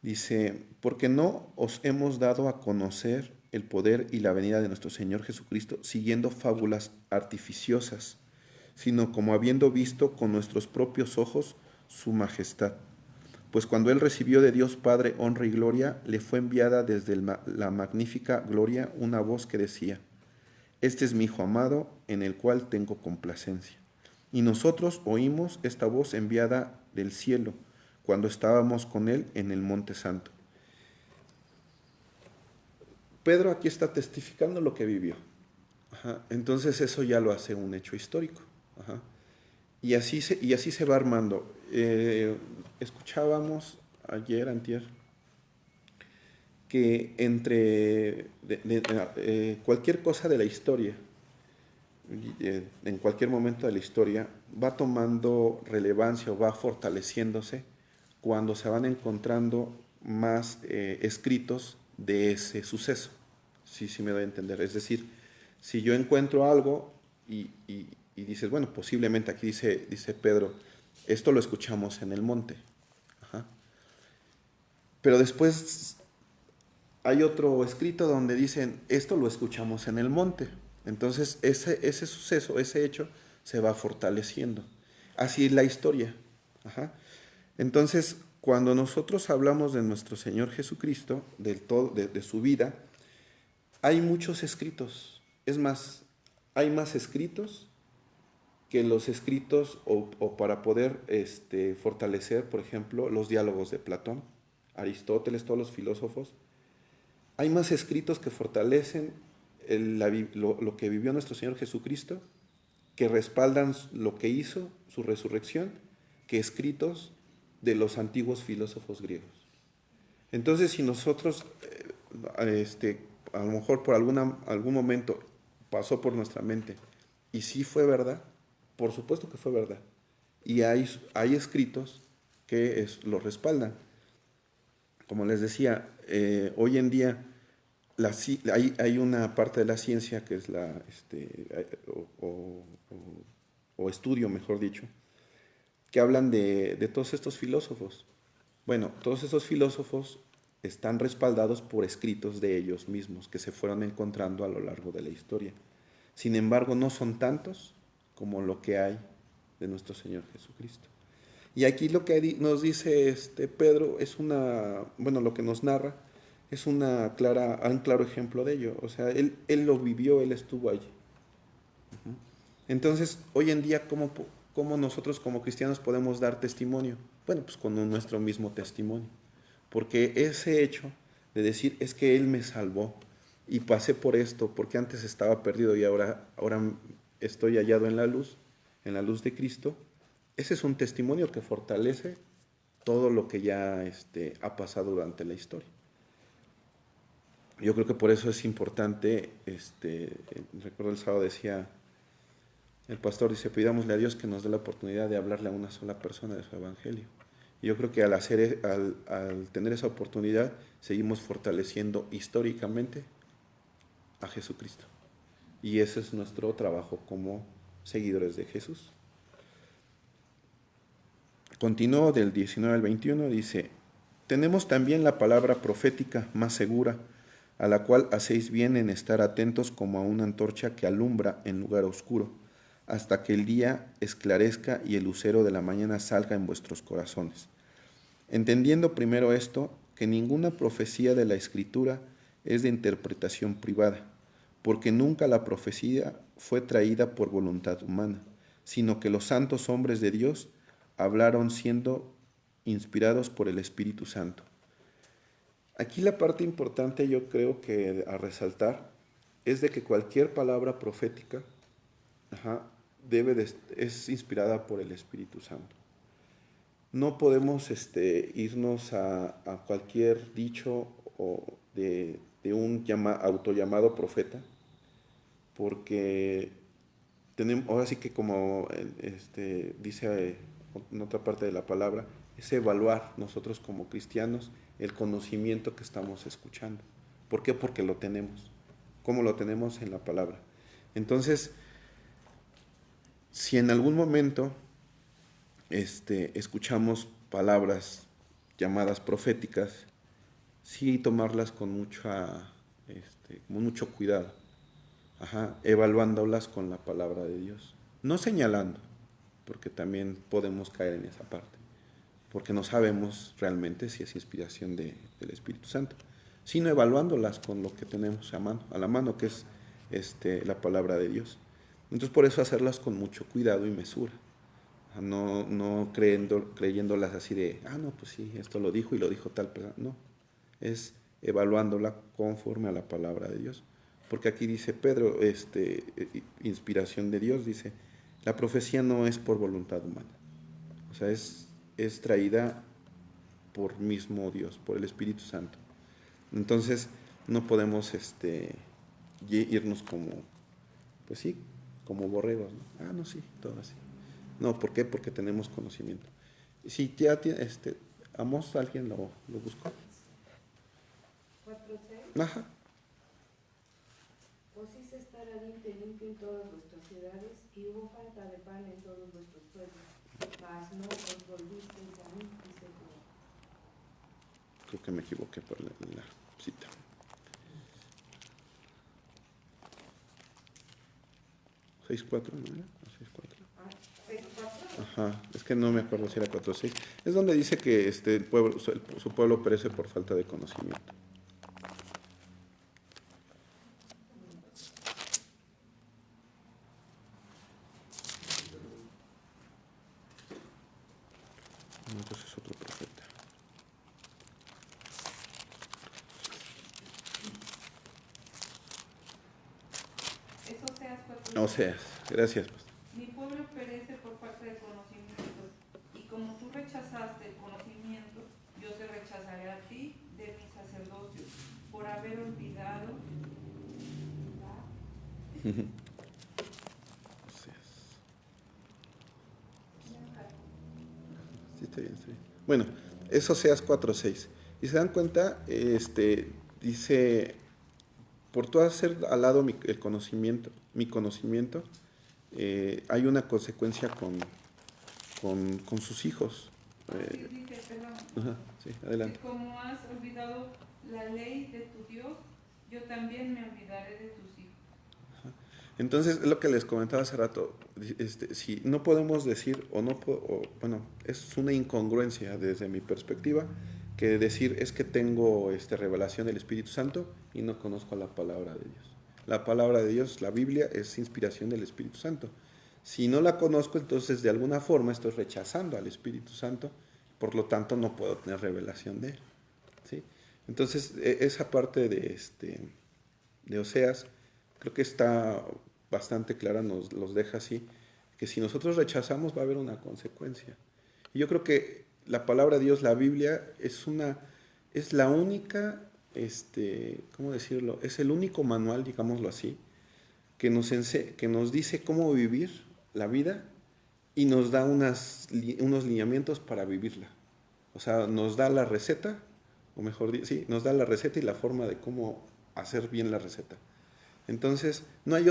Dice, porque no os hemos dado a conocer el poder y la venida de nuestro Señor Jesucristo siguiendo fábulas artificiosas, sino como habiendo visto con nuestros propios ojos su majestad. Pues cuando Él recibió de Dios Padre honra y gloria, le fue enviada desde la magnífica gloria una voz que decía, este es mi Hijo amado, en el cual tengo complacencia. Y nosotros oímos esta voz enviada del cielo, cuando estábamos con Él en el Monte Santo. Pedro aquí está testificando lo que vivió. Ajá. Entonces eso ya lo hace un hecho histórico. Ajá. Y así se va armando. Escuchábamos antier, que entre cualquier cosa de la historia, en cualquier momento de la historia, va tomando relevancia o va fortaleciéndose cuando se van encontrando más escritos de ese suceso. Sí me doy a entender. Es decir, si yo encuentro algo y dices, bueno, posiblemente aquí dice Pedro, esto lo escuchamos en el monte. Ajá. Pero después hay otro escrito donde dicen, esto lo escuchamos en el monte. Entonces ese suceso, ese hecho, se va fortaleciendo. Así es la historia. Ajá. Entonces, cuando nosotros hablamos de nuestro Señor Jesucristo, de su vida, hay muchos escritos. Es más, hay más escritos que los escritos o para poder fortalecer, por ejemplo, los diálogos de Platón, Aristóteles, todos los filósofos. Hay más escritos que fortalecen lo que vivió nuestro Señor Jesucristo, que respaldan lo que hizo, su resurrección, que escritos de los antiguos filósofos griegos. Entonces, si nosotros a lo mejor por algún momento pasó por nuestra mente y sí fue verdad, por supuesto que fue verdad. Y hay escritos que lo respaldan. Como les decía, hoy en día hay una parte de la ciencia que es o estudio, mejor dicho, que hablan de todos estos filósofos. Bueno, todos esos filósofos están respaldados por escritos de ellos mismos que se fueron encontrando a lo largo de la historia. Sin embargo, no son tantos como lo que hay de nuestro Señor Jesucristo. Y aquí lo que nos dice Pedro lo que nos narra es un claro ejemplo de ello. O sea, él lo vivió, él estuvo allí. Entonces, hoy en día, ¿cómo nosotros como cristianos podemos dar testimonio? Bueno, pues con nuestro mismo testimonio. Porque ese hecho de decir, es que Él me salvó y pasé por esto, porque antes estaba perdido y ahora estoy hallado en la luz de Cristo, ese es un testimonio que fortalece todo lo que ya ha pasado durante la historia. Yo creo que por eso es importante, recuerdo el sábado decía, el pastor dice, pidámosle a Dios que nos dé la oportunidad de hablarle a una sola persona de su evangelio. Y yo creo que al tener esa oportunidad, seguimos fortaleciendo históricamente a Jesucristo. Y ese es nuestro trabajo como seguidores de Jesús. Continúo del 19 al 21, dice, tenemos también la palabra profética más segura, a la cual hacéis bien en estar atentos como a una antorcha que alumbra en lugar oscuro, hasta que el día esclarezca y el lucero de la mañana salga en vuestros corazones. Entendiendo primero esto, que ninguna profecía de la Escritura es de interpretación privada, porque nunca la profecía fue traída por voluntad humana, sino que los santos hombres de Dios hablaron siendo inspirados por el Espíritu Santo. Aquí la parte importante, yo creo que a resaltar, es de que cualquier palabra profética es inspirada por el Espíritu Santo. No podemos irnos a cualquier dicho o de un autollamado profeta, porque ahora sí que como dice en otra parte de la palabra, es evaluar nosotros como cristianos el conocimiento que estamos escuchando. ¿Por qué? Porque lo tenemos. ¿Cómo lo tenemos? En la palabra. Entonces, si en algún momento escuchamos palabras llamadas proféticas, sí tomarlas con mucho cuidado, evaluándolas con la palabra de Dios. No señalando, porque también podemos caer en esa parte, porque no sabemos realmente si es inspiración del Espíritu Santo, sino evaluándolas con lo que tenemos a la mano, que es la palabra de Dios. Entonces, por eso hacerlas con mucho cuidado y mesura. No creyéndolas así de, no, pues sí, esto lo dijo y lo dijo tal persona. No, es evaluándola conforme a la palabra de Dios. Porque aquí dice Pedro, inspiración de Dios, dice, la profecía no es por voluntad humana. O sea, es traída por mismo Dios, por el Espíritu Santo. Entonces, no podemos irnos como, pues sí, como borregos, ¿no? No, sí, todo así. No, ¿por qué? Porque tenemos conocimiento. Si ya tiene, Amós, ¿alguien lo buscó? 4:6. Ajá. Os hice estar limpio en todas vuestras ciudades, y hubo falta de pan en todos vuestros pueblos, mas no os volvisteis a mí, dice Jehová. Creo que me equivoqué por la cita. ¿6:4, no era? 6:4. 6:4. Ajá, es que no me acuerdo si era 4 o 6. Es donde dice que su pueblo perece por falta de conocimiento. Entonces es otro profeta. Eso Oseas 4:6. Oseas, gracias. Mi pueblo perece por falta de conocimiento, y como tú rechazaste el conocimiento, yo te rechazaré a ti de mi sacerdocio, por haber olvidado Sí, está bien, está bien. Bueno, es Oseas 4:6. Y se dan cuenta, dice, por todo hacer al lado el conocimiento, mi conocimiento, hay una consecuencia con sus hijos. Así dice, perdón, Ajá, sí, adelante. que como has olvidado la ley de tu Dios, yo también me olvidaré de tus hijos. Entonces, es lo que les comentaba hace rato, si no podemos decir, bueno, es una incongruencia desde mi perspectiva, que decir es que tengo revelación del Espíritu Santo y no conozco la palabra de Dios. La palabra de Dios, la Biblia, es inspiración del Espíritu Santo. Si no la conozco, entonces de alguna forma estoy rechazando al Espíritu Santo, por lo tanto no puedo tener revelación de él, ¿sí? Entonces, esa parte de Oseas, creo que está bastante clara, los deja así, que si nosotros rechazamos va a haber una consecuencia. Y yo creo que la palabra de Dios, la Biblia, es la única, ¿cómo decirlo? Es el único manual, digámoslo así, que nos dice cómo vivir la vida y nos da unos lineamientos para vivirla. O sea, nos da la receta, o mejor dicho, sí, nos da la receta y la forma de cómo hacer bien la receta. Entonces, no hay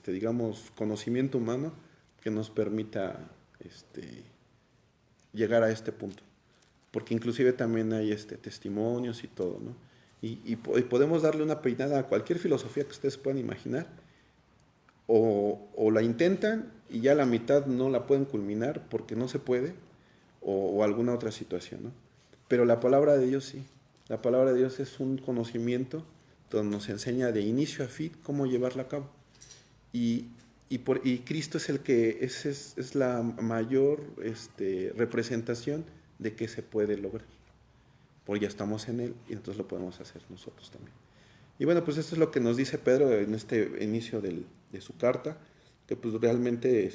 digamos, conocimiento humano que nos permita llegar a este punto. Porque inclusive también hay testimonios y todo, ¿no? Y podemos darle una peinada a cualquier filosofía que ustedes puedan imaginar, o la intentan y ya la mitad no la pueden culminar porque no se puede, o alguna otra situación, ¿no? Pero la palabra de Dios sí. La palabra de Dios es un conocimiento donde nos enseña de inicio a fin cómo llevarla a cabo. Y Cristo es el que es la mayor representación de que se puede lograr. Porque ya estamos en Él y entonces lo podemos hacer nosotros también. Y bueno, pues esto es lo que nos dice Pedro en este inicio de su carta, que pues realmente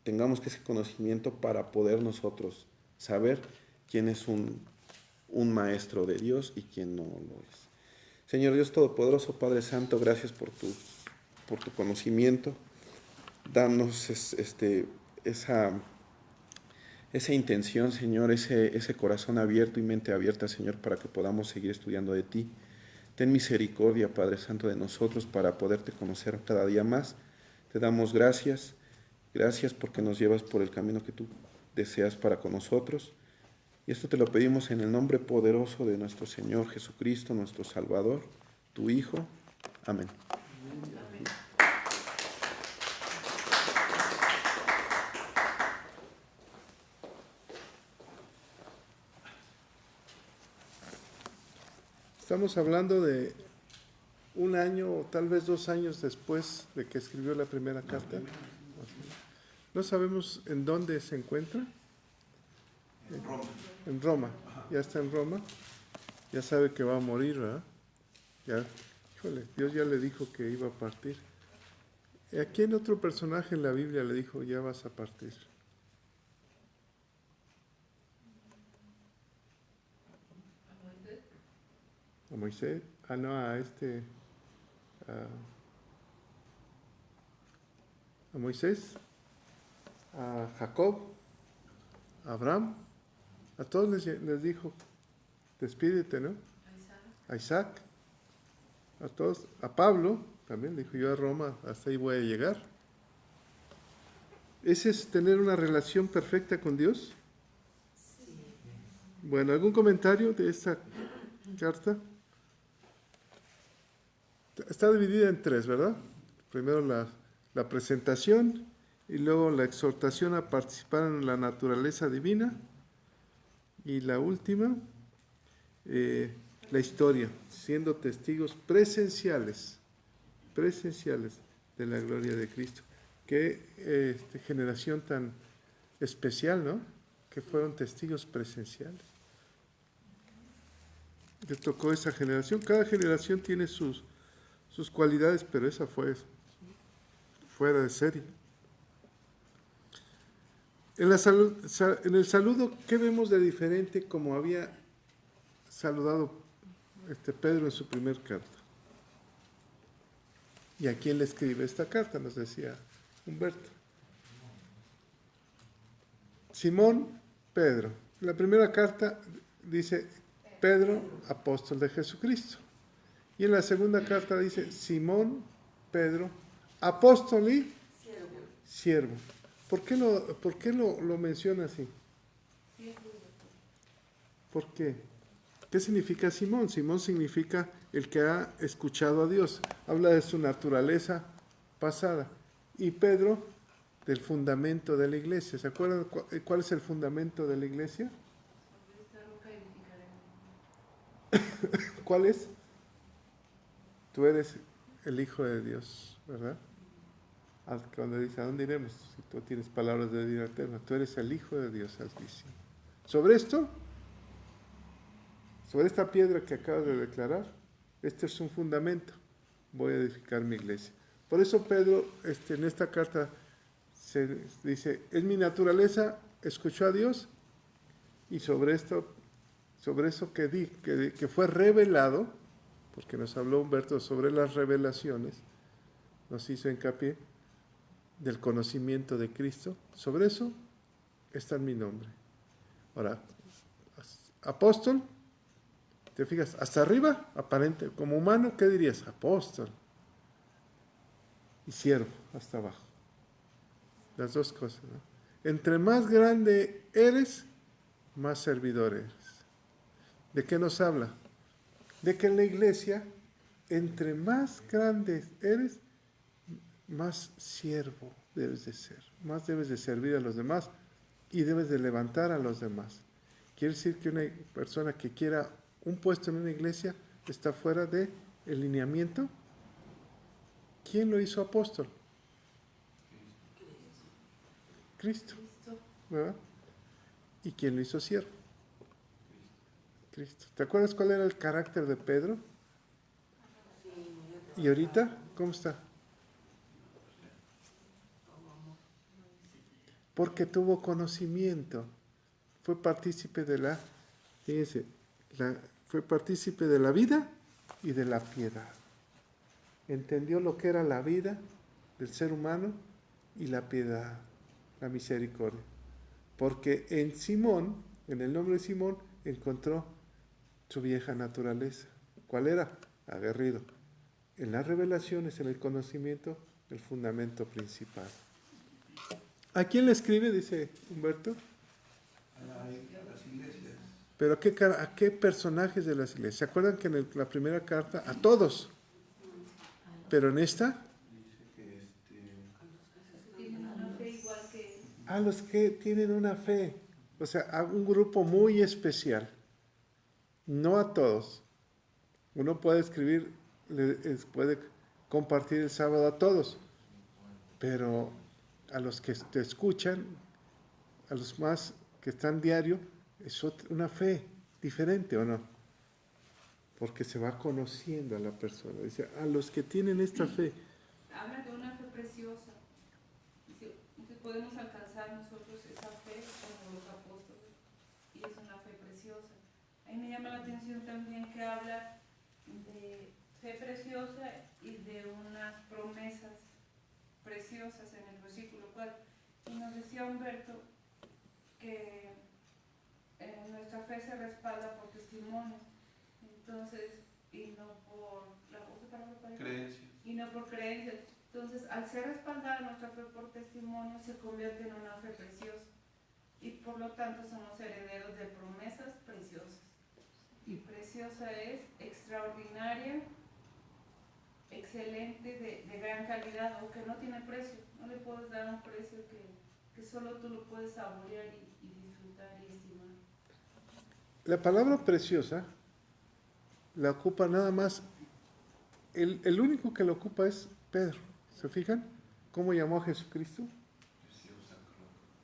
tengamos ese conocimiento para poder nosotros saber quién es un maestro de Dios y quién no lo es. Señor Dios Todopoderoso, Padre Santo, gracias por tu conocimiento. Danos esa intención, Señor, ese corazón abierto y mente abierta, Señor, para que podamos seguir estudiando de ti. Ten misericordia, Padre Santo, de nosotros para poderte conocer cada día más. Te damos gracias. Gracias porque nos llevas por el camino que tú deseas para con nosotros. Y esto te lo pedimos en el nombre poderoso de nuestro Señor Jesucristo, nuestro Salvador, tu Hijo. Amén. Estamos hablando de un año o tal vez 2 años después de que escribió la primera carta. No sabemos en dónde se encuentra. En Roma. En Roma. Ya está en Roma. Ya sabe que va a morir, ¿verdad? Ya, híjole, Dios ya le dijo que iba a partir. ¿A quién otro personaje en la Biblia le dijo, ya vas a partir? ¿A Moisés? Ah, no, a Moisés, a Jacob, a Abraham, a todos les dijo, despídete, ¿no? A Isaac, a todos, a Pablo, también dijo, yo a Roma, hasta ahí voy a llegar. ¿Ese es tener una relación perfecta con Dios? Sí. Bueno, ¿algún comentario de esta carta? Está dividida en 3, ¿verdad? Primero la presentación y luego la exhortación a participar en la naturaleza divina y la última, la historia, siendo testigos presenciales de la gloria de Cristo. Qué generación tan especial, ¿no? Que fueron testigos presenciales. Le tocó esa generación. Cada generación tiene sus cualidades, pero esa fue fuera de serie. En el saludo, ¿qué vemos de diferente como había saludado Pedro en su primer carta. ¿Y a quién le escribe esta carta? Nos decía Humberto. Simón Pedro. La primera carta dice Pedro, apóstol de Jesucristo. Y en la segunda carta dice Simón Pedro, apóstol y siervo. ¿Por qué lo menciona así? ¿Por qué? ¿Qué significa Simón? Simón significa el que ha escuchado a Dios. Habla de su naturaleza pasada. Y Pedro, del fundamento de la iglesia. ¿Se acuerdan cuál es el fundamento de la iglesia? ¿Cuál es? Tú eres el Hijo de Dios, ¿verdad? Cuando dice, ¿a dónde iremos? Si tú tienes palabras de vida eterna, tú eres el Hijo de Dios Altísimo. Sobre esto, sobre esta piedra que acabas de declarar, este es un fundamento. Voy a edificar mi iglesia. Por eso Pedro, en esta carta, se dice, es mi naturaleza, escuchó a Dios, y sobre eso que fue revelado, porque nos habló Humberto sobre las revelaciones, nos hizo hincapié del conocimiento de Cristo, sobre eso está en mi nombre. Ahora, apóstol, ¿te fijas? Hasta arriba, aparente, como humano, ¿qué dirías? Apóstol. Y siervo, hasta abajo. Las dos cosas, ¿no? Entre más grande eres, más servidor eres. ¿De qué nos habla? De que en la iglesia, entre más grande eres, más siervo debes de ser. Más debes de servir a los demás y debes de levantar a los demás. Quiere decir que una persona que quiera un puesto en una iglesia está fuera del lineamiento. ¿Quién lo hizo apóstol? Cristo, ¿verdad? ¿Y quién lo hizo siervo? Cristo. ¿Te acuerdas cuál era el carácter de Pedro? ¿Y ahorita cómo está? Porque tuvo conocimiento. Fue partícipe de fue partícipe de la vida y de la piedad. Entendió lo que era la vida del ser humano y la piedad, la misericordia. Porque en Simón, en el nombre de Simón, encontró su vieja naturaleza. ¿Cuál era? Aguerrido. En las revelaciones, en el conocimiento, el fundamento principal. ¿A quién le escribe? Dice Humberto. A las iglesias. ¿Pero a qué personajes de las iglesias? ¿Se acuerdan que en la primera carta? A todos. Pero en esta, Dice que Tienen una fe igual que a los que tienen una fe. O sea, a un grupo muy especial. No a todos. Uno puede escribir, puede compartir el sábado a todos. Pero a los que te escuchan, a los más que están diario, es una fe diferente, ¿o no? Porque se va conociendo a la persona. Dice, a los que tienen esta fe. habla de una fe preciosa. Dice, que podemos alcanzar nosotros esa fe como los apóstoles. Y es una fe preciosa. A mí me llama la atención también que habla de fe preciosa y de unas promesas preciosas en el versículo 4. Y nos decía Humberto que nuestra fe se respalda por testimonios. Entonces, y no por creencias. y no por creencias. Entonces, al ser respaldada nuestra fe por testimonio, se convierte en una fe preciosa. Y por lo tanto, somos herederos de promesas preciosas. Y preciosa es extraordinaria, excelente, de gran calidad, o que no tiene precio. No le puedes dar un precio que solo tú lo puedes saborear y disfrutar y estimar. La palabra preciosa la ocupa nada más, el único que la ocupa es Pedro. ¿Se fijan? ¿Cómo llamó a Jesucristo?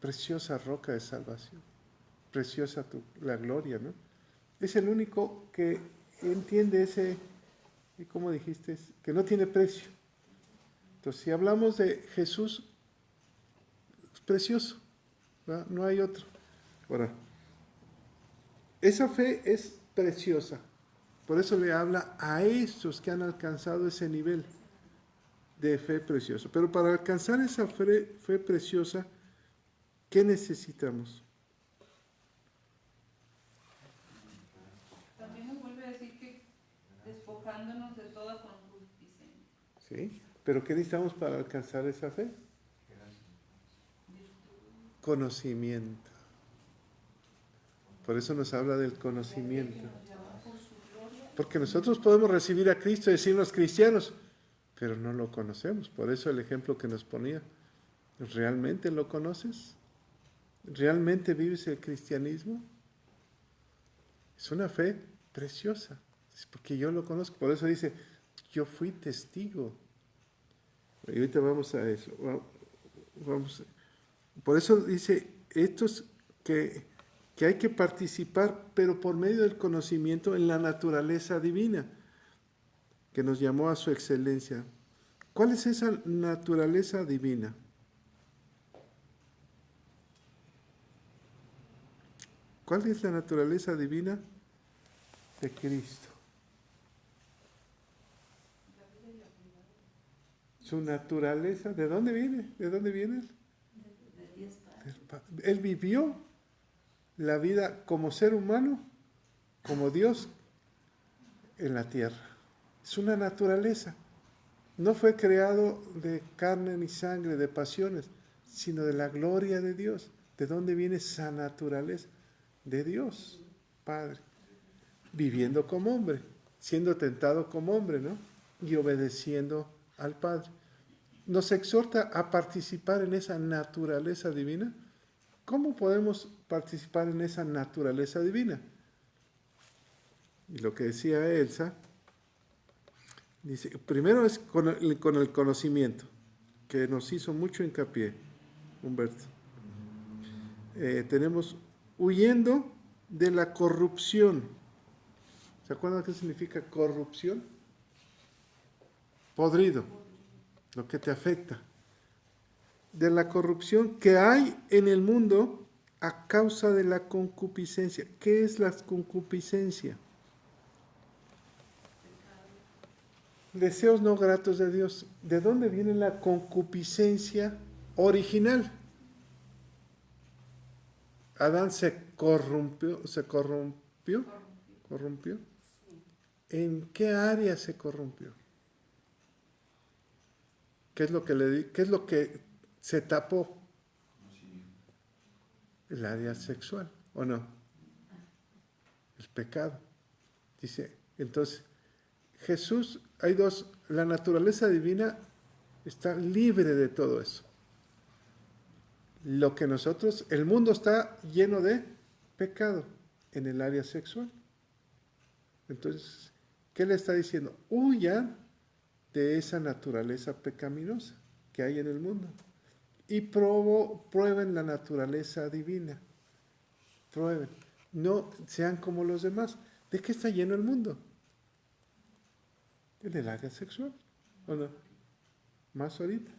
Preciosa roca de salvación. Preciosa la gloria, ¿no? Es el único que entiende ese, ¿cómo dijiste? Que no tiene precio. Entonces, si hablamos de Jesús, es precioso, ¿verdad? No hay otro. Ahora, esa fe es preciosa. Por eso le habla a estos que han alcanzado ese nivel de fe preciosa. Pero para alcanzar esa fe preciosa, ¿qué necesitamos? También nos vuelve a decir que despojándonos de toda concupiscencia. ¿Sí? ¿Pero qué necesitamos para alcanzar esa fe? Conocimiento. Por eso nos habla del conocimiento. Porque nosotros podemos recibir a Cristo y decirnos cristianos, pero no lo conocemos. Por eso el ejemplo que nos ponía. ¿Realmente lo conoces? ¿Realmente vives el cristianismo? Es una fe preciosa. Es porque yo lo conozco. Por eso dice, yo fui testigo. Y ahorita vamos a eso. Por eso dice, estos que hay que participar, pero por medio del conocimiento en la naturaleza divina, que nos llamó a su excelencia. ¿Cuál es esa naturaleza divina? ¿Cuál es la naturaleza divina de Cristo? Su naturaleza, ¿de dónde viene? ¿De dónde viene él? Él vivió la vida como ser humano, como Dios en la tierra. Es una naturaleza. No fue creado de carne ni sangre, de pasiones, sino de la gloria de Dios. ¿De dónde viene esa naturaleza? De Dios, Padre. Viviendo como hombre, siendo tentado como hombre, ¿no? Y obedeciendo al Padre. Nos exhorta a participar en esa naturaleza divina. ¿Cómo podemos participar en esa naturaleza divina? Y lo que decía Elsa, dice, primero es con el conocimiento, que nos hizo mucho hincapié, Humberto. Tenemos huyendo de la corrupción. ¿Se acuerdan qué significa corrupción? Podrido, lo que te afecta. De la corrupción que hay en el mundo a causa de la concupiscencia. ¿Qué es la concupiscencia? Deseos no gratos de Dios. ¿De dónde viene la concupiscencia original? Adán se corrompió. ¿En qué área se corrompió? ¿Qué es lo que se tapó? El área sexual, ¿o no? El pecado. Dice, entonces, Jesús, hay dos, la naturaleza divina está libre de todo eso. Lo que nosotros, el mundo está lleno de pecado en el área sexual. Entonces, ¿qué le está diciendo? Huyan de esa naturaleza pecaminosa que hay en el mundo y prueben la naturaleza divina. Prueben. No sean como los demás. ¿De qué está lleno el mundo? En el área sexual, ¿o no? Más ahorita.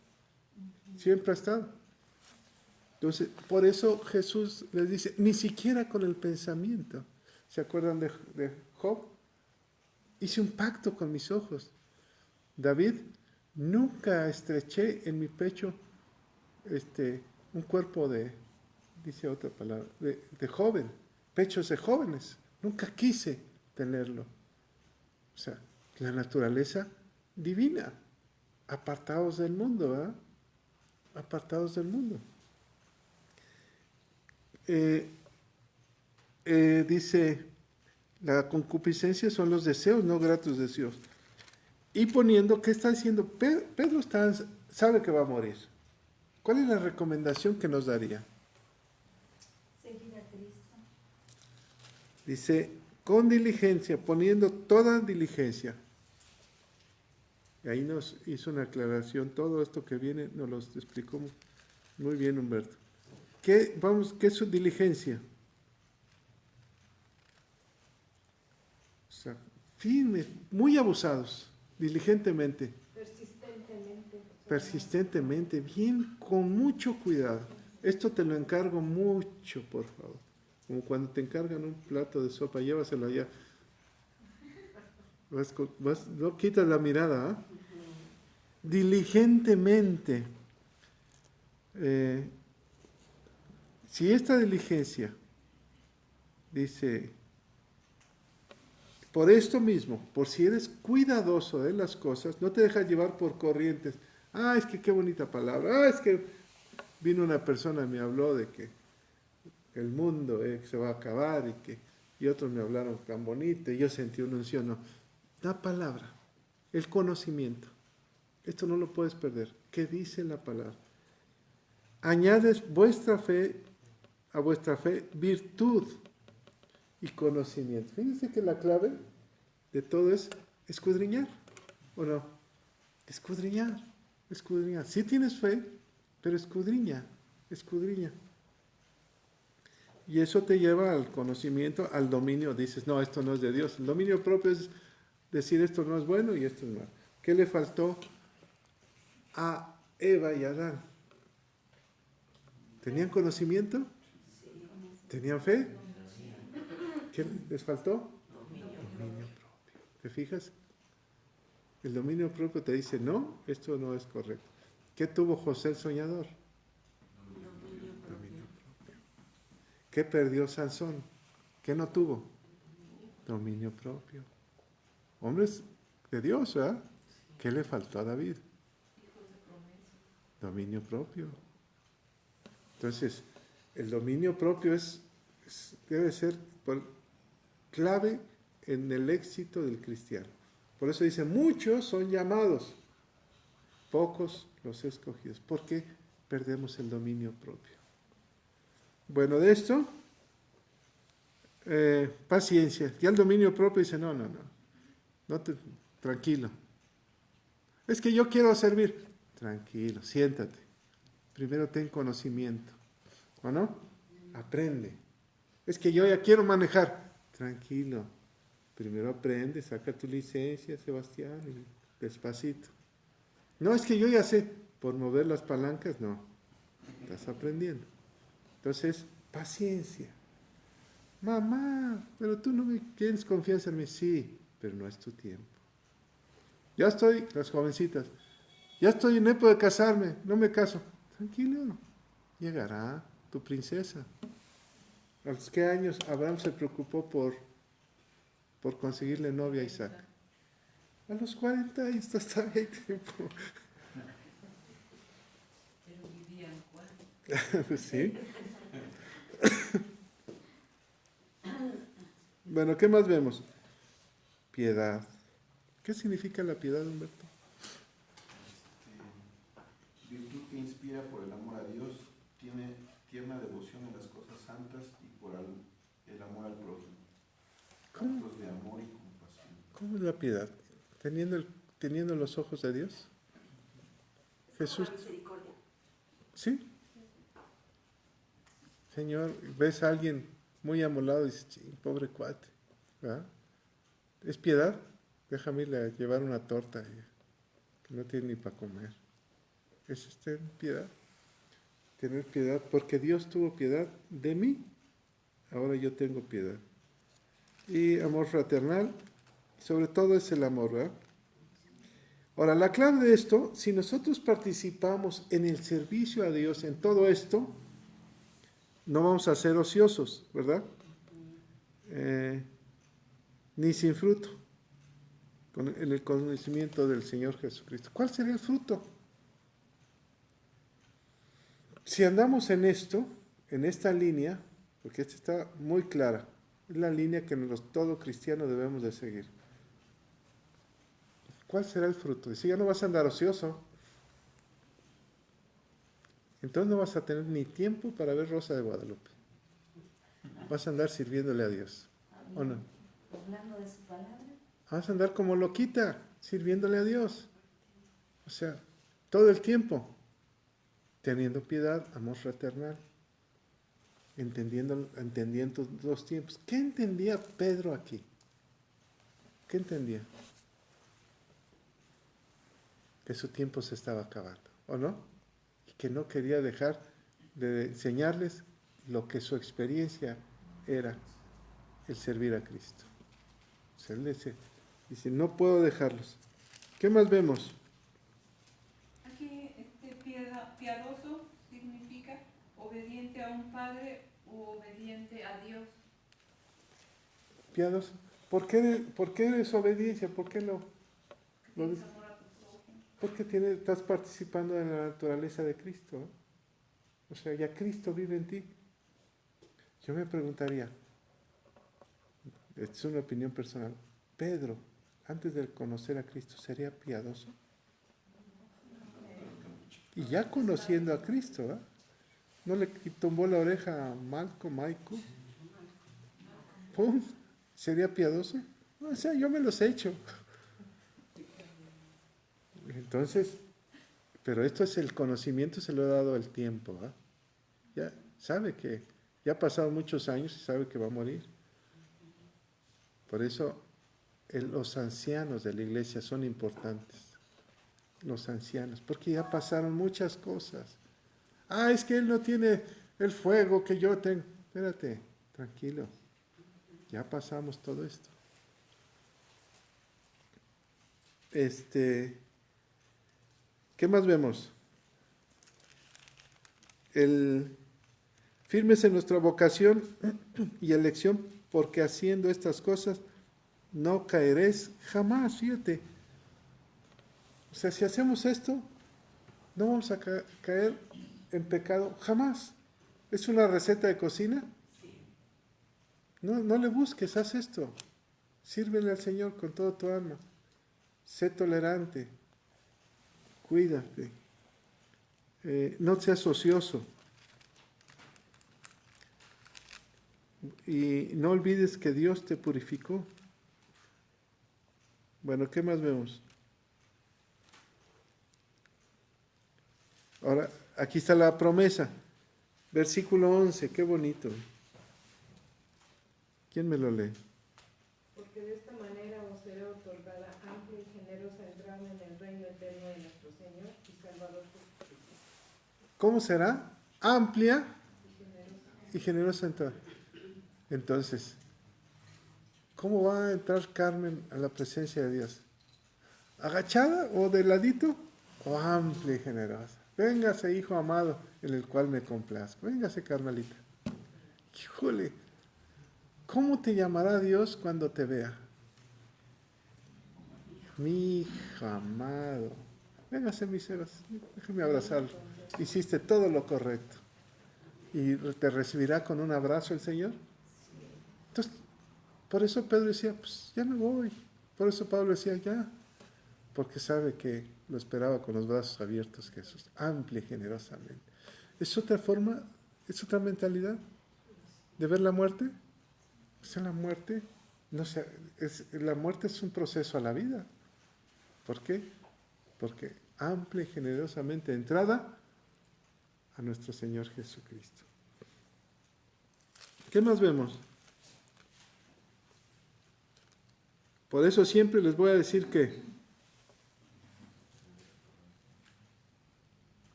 Siempre ha estado. Entonces, por eso Jesús les dice, ni siquiera con el pensamiento. ¿Se acuerdan de Job? Hice un pacto con mis ojos. David, nunca estreché en mi pecho un cuerpo dice otra palabra, de joven, pechos de jóvenes. Nunca quise tenerlo. O sea, la naturaleza divina, apartados del mundo, ¿verdad? Apartados del mundo. Dice, la concupiscencia son los deseos no gratos de Dios. Y poniendo, ¿qué está diciendo? Pedro sabe que va a morir. ¿Cuál es la recomendación que nos daría? Seguir a Cristo. Dice, con diligencia, poniendo toda diligencia. Y ahí nos hizo una aclaración, todo esto que viene nos lo explicó muy bien Humberto. ¿Qué es su diligencia? O sea, firmes, muy abusados, diligentemente. Persistentemente, bien, con mucho cuidado. Esto te lo encargo mucho, por favor. Como cuando te encargan un plato de sopa, llévaselo allá No quitas la mirada, ¿ah? Diligentemente. Si esta diligencia dice, por esto mismo, por si eres cuidadoso de las cosas, no te dejas llevar por corrientes. Ah, es que qué bonita palabra. Ah, es que vino una persona y me habló de que el mundo se va a acabar y otros me hablaron tan bonito y yo sentí una unción. No, la palabra, el conocimiento. Esto no lo puedes perder. ¿Qué dice la palabra? Añades a vuestra fe virtud y conocimiento. Fíjense que la clave de todo es escudriñar, ¿o no? Escudriñar. Sí tienes fe, pero escudriña. Y eso te lleva al conocimiento, al dominio. Dices, no, esto no es de Dios. El dominio propio es decir, esto no es bueno y esto es malo. ¿Qué le faltó a Eva y Adán? ¿Tenían conocimiento? ¿Tenían fe? ¿Qué les faltó? Dominio propio. ¿Te fijas? El dominio propio te dice, no, esto no es correcto. ¿Qué tuvo José el soñador? Dominio propio. ¿Qué perdió Sansón? ¿Qué no tuvo? Dominio propio. Hombres de Dios, ¿verdad? ¿Qué le faltó a David? Dominio propio. Entonces, el dominio propio debe ser clave en el éxito del cristiano. Por eso dice, muchos son llamados, pocos los escogidos. ¿Por qué perdemos el dominio propio? Bueno, de esto, paciencia. Ya el dominio propio dice, no, tranquilo. Es que yo quiero servir. Tranquilo, siéntate. Primero ten conocimiento, ¿o no? Aprende. Es que yo ya quiero manejar. Tranquilo. Primero aprende, saca tu licencia, Sebastián, y despacito. No, es que yo ya sé. Por mover las palancas, no. Estás aprendiendo. Entonces, paciencia. Mamá, pero tú no me tienes confianza en mí. Sí, pero no es tu tiempo. Ya estoy, las jovencitas, ya estoy en época de casarme, no me caso. Tranquilo, llegará tu princesa. ¿A los qué años Abraham se preocupó por conseguirle novia a Isaac? A los 40 años, todavía hay tiempo. Pero vivían 4. Sí. Bueno, ¿qué más vemos? Piedad. ¿Qué significa la piedad, Humberto? Virtud que inspira por el amor a Dios, tiene tierna devoción en las cosas santas y por el amor al prójimo. Actos de amor y compasión. ¿Cómo es la piedad? ¿Teniendo los ojos de Dios? Jesús. ¿Sí? Señor, ves a alguien muy amolado y dices, pobre cuate, ¿verdad? ¿Es piedad? Déjame irle a llevar una torta que no tiene ni para comer. ¿Es piedad? Tener piedad, porque Dios tuvo piedad de mí, ahora yo tengo piedad. Y amor fraternal, sobre todo es el amor, ¿verdad? Ahora, la clave de esto, si nosotros participamos en el servicio a Dios, en todo esto, no vamos a ser ociosos, ¿verdad? Ni sin fruto, en el conocimiento del Señor Jesucristo. ¿Cuál sería el fruto? Si andamos en esto, en esta línea, porque esta está muy clara, es la línea que todo cristiano debemos de seguir. ¿Cuál será el fruto? Dice, ya no vas a andar ocioso. Entonces no vas a tener ni tiempo para ver Rosa de Guadalupe. Vas a andar sirviéndole a Dios. ¿O no? Hablando de su palabra. Vas a andar como loquita, sirviéndole a Dios. O sea, todo el tiempo. Teniendo piedad, amor fraternal. Entendiendo los tiempos. ¿Qué entendía Pedro aquí? ¿Qué entendía? Que su tiempo se estaba acabando, ¿o no? Y que no quería dejar de enseñarles lo que su experiencia era el servir a Cristo. O sea, él dice, Dice, no puedo dejarlos. ¿Qué más vemos? Aquí piadoso significa obediente a un padre u obediente a Dios. Piadoso. ¿Por qué desobediencia? ¿Por qué lo Tienes amor a tu prójimo. Porque estás participando de la naturaleza de Cristo, ¿eh? O sea, ya Cristo vive en ti. Yo me preguntaría, es una opinión personal, Pedro, antes de conocer a Cristo, ¿sería piadoso? Y ya conociendo a Cristo, ¿eh? ¿No le tumbó la oreja a Maico? ¡Pum! ¿Sería piadoso? O sea, yo me los he hecho. Entonces, pero esto es el conocimiento, se lo ha dado el tiempo, ¿eh? Ya sabe que ya ha pasado muchos años y sabe que va a morir. Por eso los ancianos de la iglesia son importantes. Los ancianos, porque ya pasaron muchas cosas. Ah, es que él no tiene el fuego que yo tengo. Espérate, tranquilo. Ya pasamos todo esto. ¿Qué más vemos? Firmes en nuestra vocación y elección, porque haciendo estas cosas no caeréis jamás, fíjate. O sea, si hacemos esto, no vamos a caer en pecado jamás. ¿Es una receta de cocina? No le busques, haz esto. Sírvele al Señor con todo tu alma. Sé tolerante. Cuídate. No seas ocioso. Y no olvides que Dios te purificó. Bueno, ¿qué más vemos? Ahora, aquí está la promesa. Versículo 11, qué bonito. ¿Quién me lo lee? Porque de esta manera os será otorgada amplia y generosa entrada en el reino eterno de nuestro Señor y Salvador Jesucristo. ¿Cómo será? Amplia y generosa entrada. Entonces, ¿cómo va a entrar Carmen a la presencia de Dios? ¿Agachada o de ladito? ¿O amplia y generosa? Véngase, hijo amado, en el cual me complazco. Véngase, Carmelita. Híjole, ¿cómo te llamará Dios cuando te vea? Mi hijo amado. Véngase, mis ceros. Déjeme abrazarlo. Hiciste todo lo correcto. ¿Y te recibirá con un abrazo el Señor? Entonces, por eso Pedro decía, pues ya me voy. Por eso Pablo decía, ya. Porque sabe que lo esperaba con los brazos abiertos Jesús, amplia y generosamente. ¿Es otra forma, es otra mentalidad de ver la muerte? O sea, la muerte, no sé, la muerte es un proceso a la vida. ¿Por qué? Porque amplia y generosamente entrada a nuestro Señor Jesucristo. ¿Qué más vemos? Por eso siempre les voy a decir que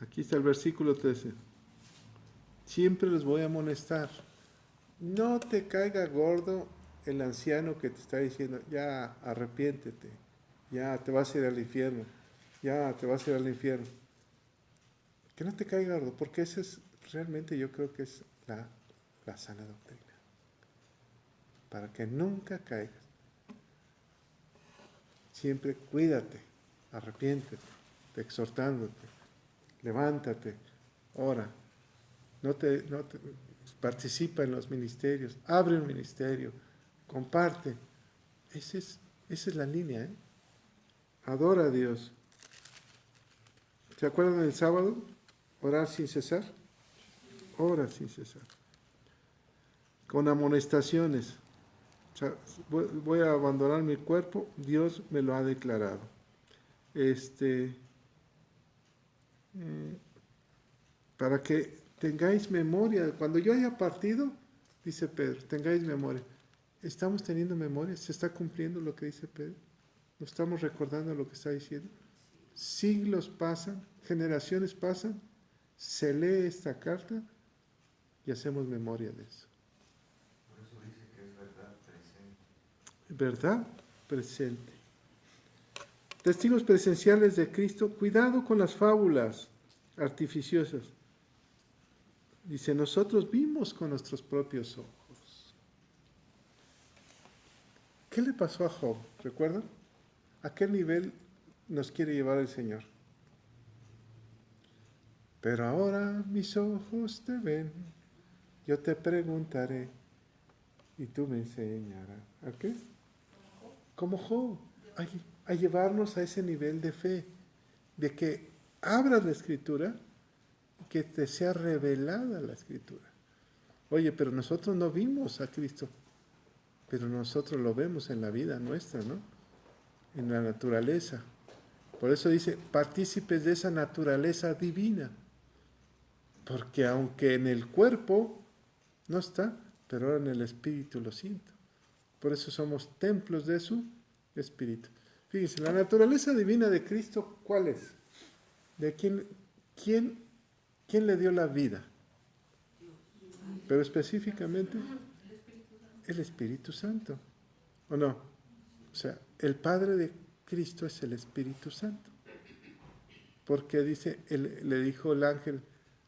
aquí está el versículo 13. Siempre les voy a amonestar. No te caiga gordo el anciano que te está diciendo, ya arrepiéntete, ya te vas a ir al infierno, ya te vas a ir al infierno. Que no te caiga gordo, porque esa es realmente, yo creo que es la sana doctrina. Para que nunca caigas. Siempre cuídate, arrepiéntete, exhortándote, levántate, ora, participa en los ministerios, abre un ministerio, comparte. Esa es la línea, ¿eh? Adora a Dios. ¿Se acuerdan del sábado? Orar sin cesar. Ora sin cesar. Con amonestaciones. O sea, voy a abandonar mi cuerpo, Dios me lo ha declarado. Para que tengáis memoria, cuando yo haya partido, dice Pedro, tengáis memoria. ¿Estamos teniendo memoria? ¿Se está cumpliendo lo que dice Pedro? ¿Nos estamos recordando lo que está diciendo? Siglos pasan, generaciones pasan, se lee esta carta y hacemos memoria de eso. Por eso dice que es verdad presente. ¿Verdad? Presente. testigos presenciales de Cristo, cuidado con las fábulas artificiosas. Dice, nosotros vimos con nuestros propios ojos. ¿Qué le pasó a Job? ¿Recuerdan? ¿A qué nivel nos quiere llevar el Señor? Pero ahora mis ojos te ven, yo te preguntaré y tú me enseñarás. ¿A qué? Como Job, a llevarnos a ese nivel de fe, de que abras la Escritura y que te sea revelada la Escritura. Oye, pero nosotros no vimos a Cristo, pero nosotros lo vemos en la vida nuestra, ¿no? En la naturaleza. Por eso dice, partícipes de esa naturaleza divina. Porque aunque en el cuerpo no está, pero ahora en el espíritu lo siento. Por eso somos templos de su espíritu. Fíjense, la naturaleza divina de Cristo, ¿cuál es? ¿De quién le dio la vida? Pero específicamente, el Espíritu Santo. ¿O no? O sea, el Padre de Cristo es el Espíritu Santo. Porque dice, le dijo el ángel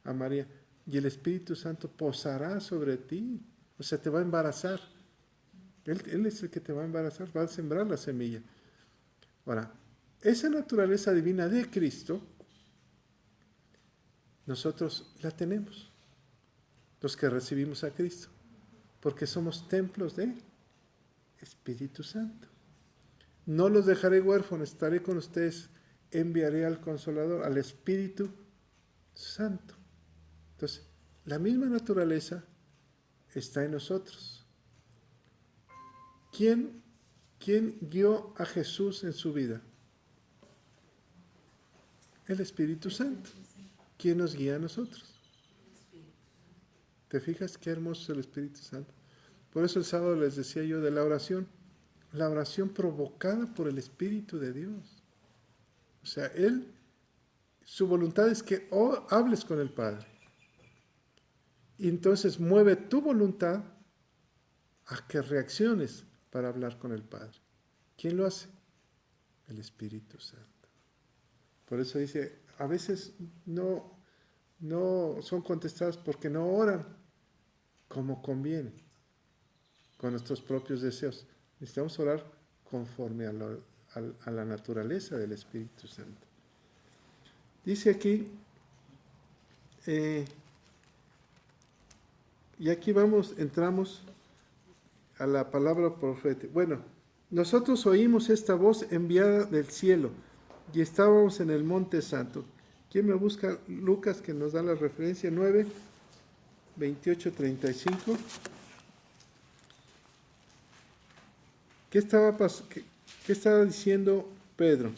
a María, y el Espíritu Santo posará sobre ti. O sea, te va a embarazar. Él es el que te va a embarazar, va a sembrar la semilla. Ahora, esa naturaleza divina de Cristo, nosotros la tenemos, los que recibimos a Cristo, porque somos templos de Espíritu Santo. No los dejaré huérfanos, estaré con ustedes, enviaré al Consolador, al Espíritu Santo. Entonces, la misma naturaleza está en nosotros. ¿Quién guió a Jesús en su vida? El Espíritu Santo. ¿Quién nos guía a nosotros? ¿Te fijas qué hermoso es el Espíritu Santo? Por eso el sábado les decía yo de la oración provocada por el Espíritu de Dios. O sea, su voluntad es que hables con el Padre. Y entonces mueve tu voluntad a que reacciones para hablar con el Padre. ¿Quién lo hace? El Espíritu Santo. Por eso dice, a veces no son contestadas porque no oran como conviene, con nuestros propios deseos. Necesitamos orar conforme a la naturaleza del Espíritu Santo. Dice aquí, y aquí entramos a la palabra profética. Bueno, nosotros oímos esta voz enviada del cielo y estábamos en el monte santo. ¿Quién me busca? Lucas, que nos da la referencia 9, 28, 35. ¿Qué estaba diciendo Pedro?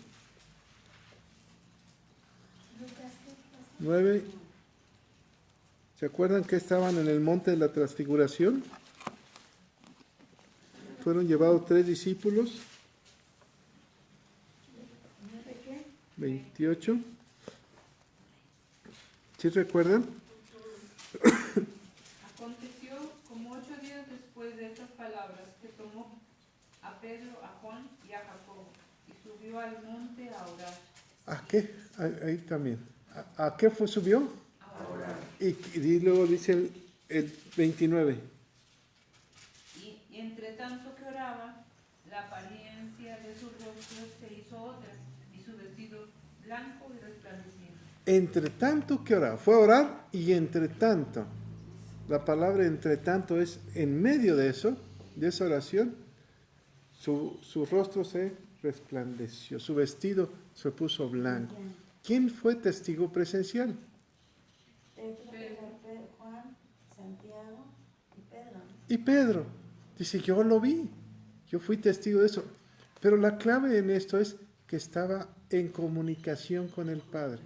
9. ¿Se acuerdan que estaban en el monte de la transfiguración? Fueron llevados 3 discípulos. 28. ¿Sí recuerdan? Aconteció como 8 días después de estas palabras que tomó a Pedro, a Juan y a Jacobo y subió al monte a orar. ¿A qué? Ahí también. ¿A qué subió? A orar. Y luego dice el 29. Y entre tanto que oraba, la apariencia de su rostro se hizo otra, y su vestido blanco y resplandeciente. Entre tanto que oraba. Fue a orar y entre tanto. La palabra entre tanto es en medio de eso, de esa oración, su rostro se resplandeció, su vestido se puso blanco. ¿Quién fue testigo presencial? Juan, Santiago y Pedro. Y Pedro dice, yo lo vi, yo fui testigo de eso. Pero la clave en esto es que estaba en comunicación con el Padre.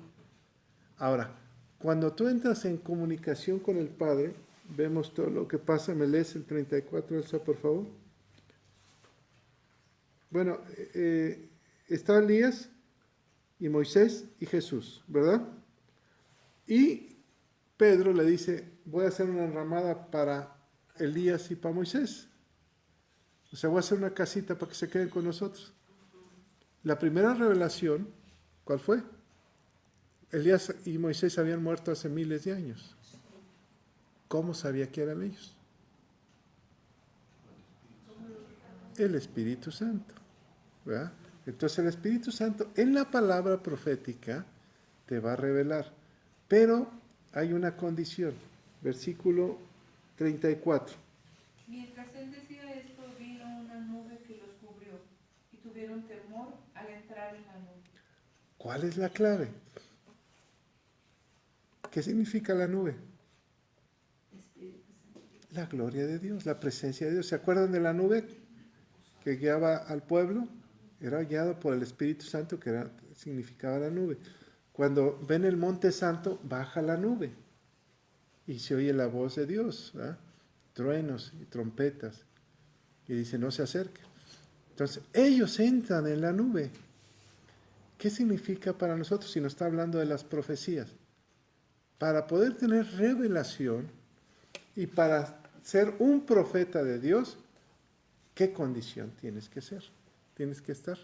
Ahora, cuando tú entras en comunicación con el Padre, vemos todo lo que pasa. ¿Me lees el 34, Elsa, por favor? Bueno, está Elías y Moisés y Jesús, ¿verdad? Y Pedro le dice, voy a hacer una enramada para Elías y para Moisés. O sea, voy a hacer una casita para que se queden con nosotros. La primera revelación, ¿cuál fue? Elías y Moisés habían muerto hace miles de años. ¿Cómo sabía que eran ellos? El Espíritu Santo, ¿verdad? Entonces el Espíritu Santo en la palabra profética te va a revelar, pero hay una condición, versículo 34. Mientras él decía esto, vino una nube que los cubrió y tuvieron temor al entrar en la nube. ¿Cuál es la clave? ¿Qué significa la nube? Espíritu Santo. La gloria de Dios, la presencia de Dios. ¿Se acuerdan de la nube que guiaba al pueblo? Era guiado por el Espíritu Santo, que significaba la nube. Cuando ven el monte santo, baja la nube y se oye la voz de Dios, ¿verdad? Truenos y trompetas, y dice: no se acerquen. Entonces ellos entran en la nube. ¿Qué significa para nosotros si nos está hablando de las profecías? Para poder tener revelación y para ser un profeta de Dios, ¿qué condición tienes que ser? Tienes que estar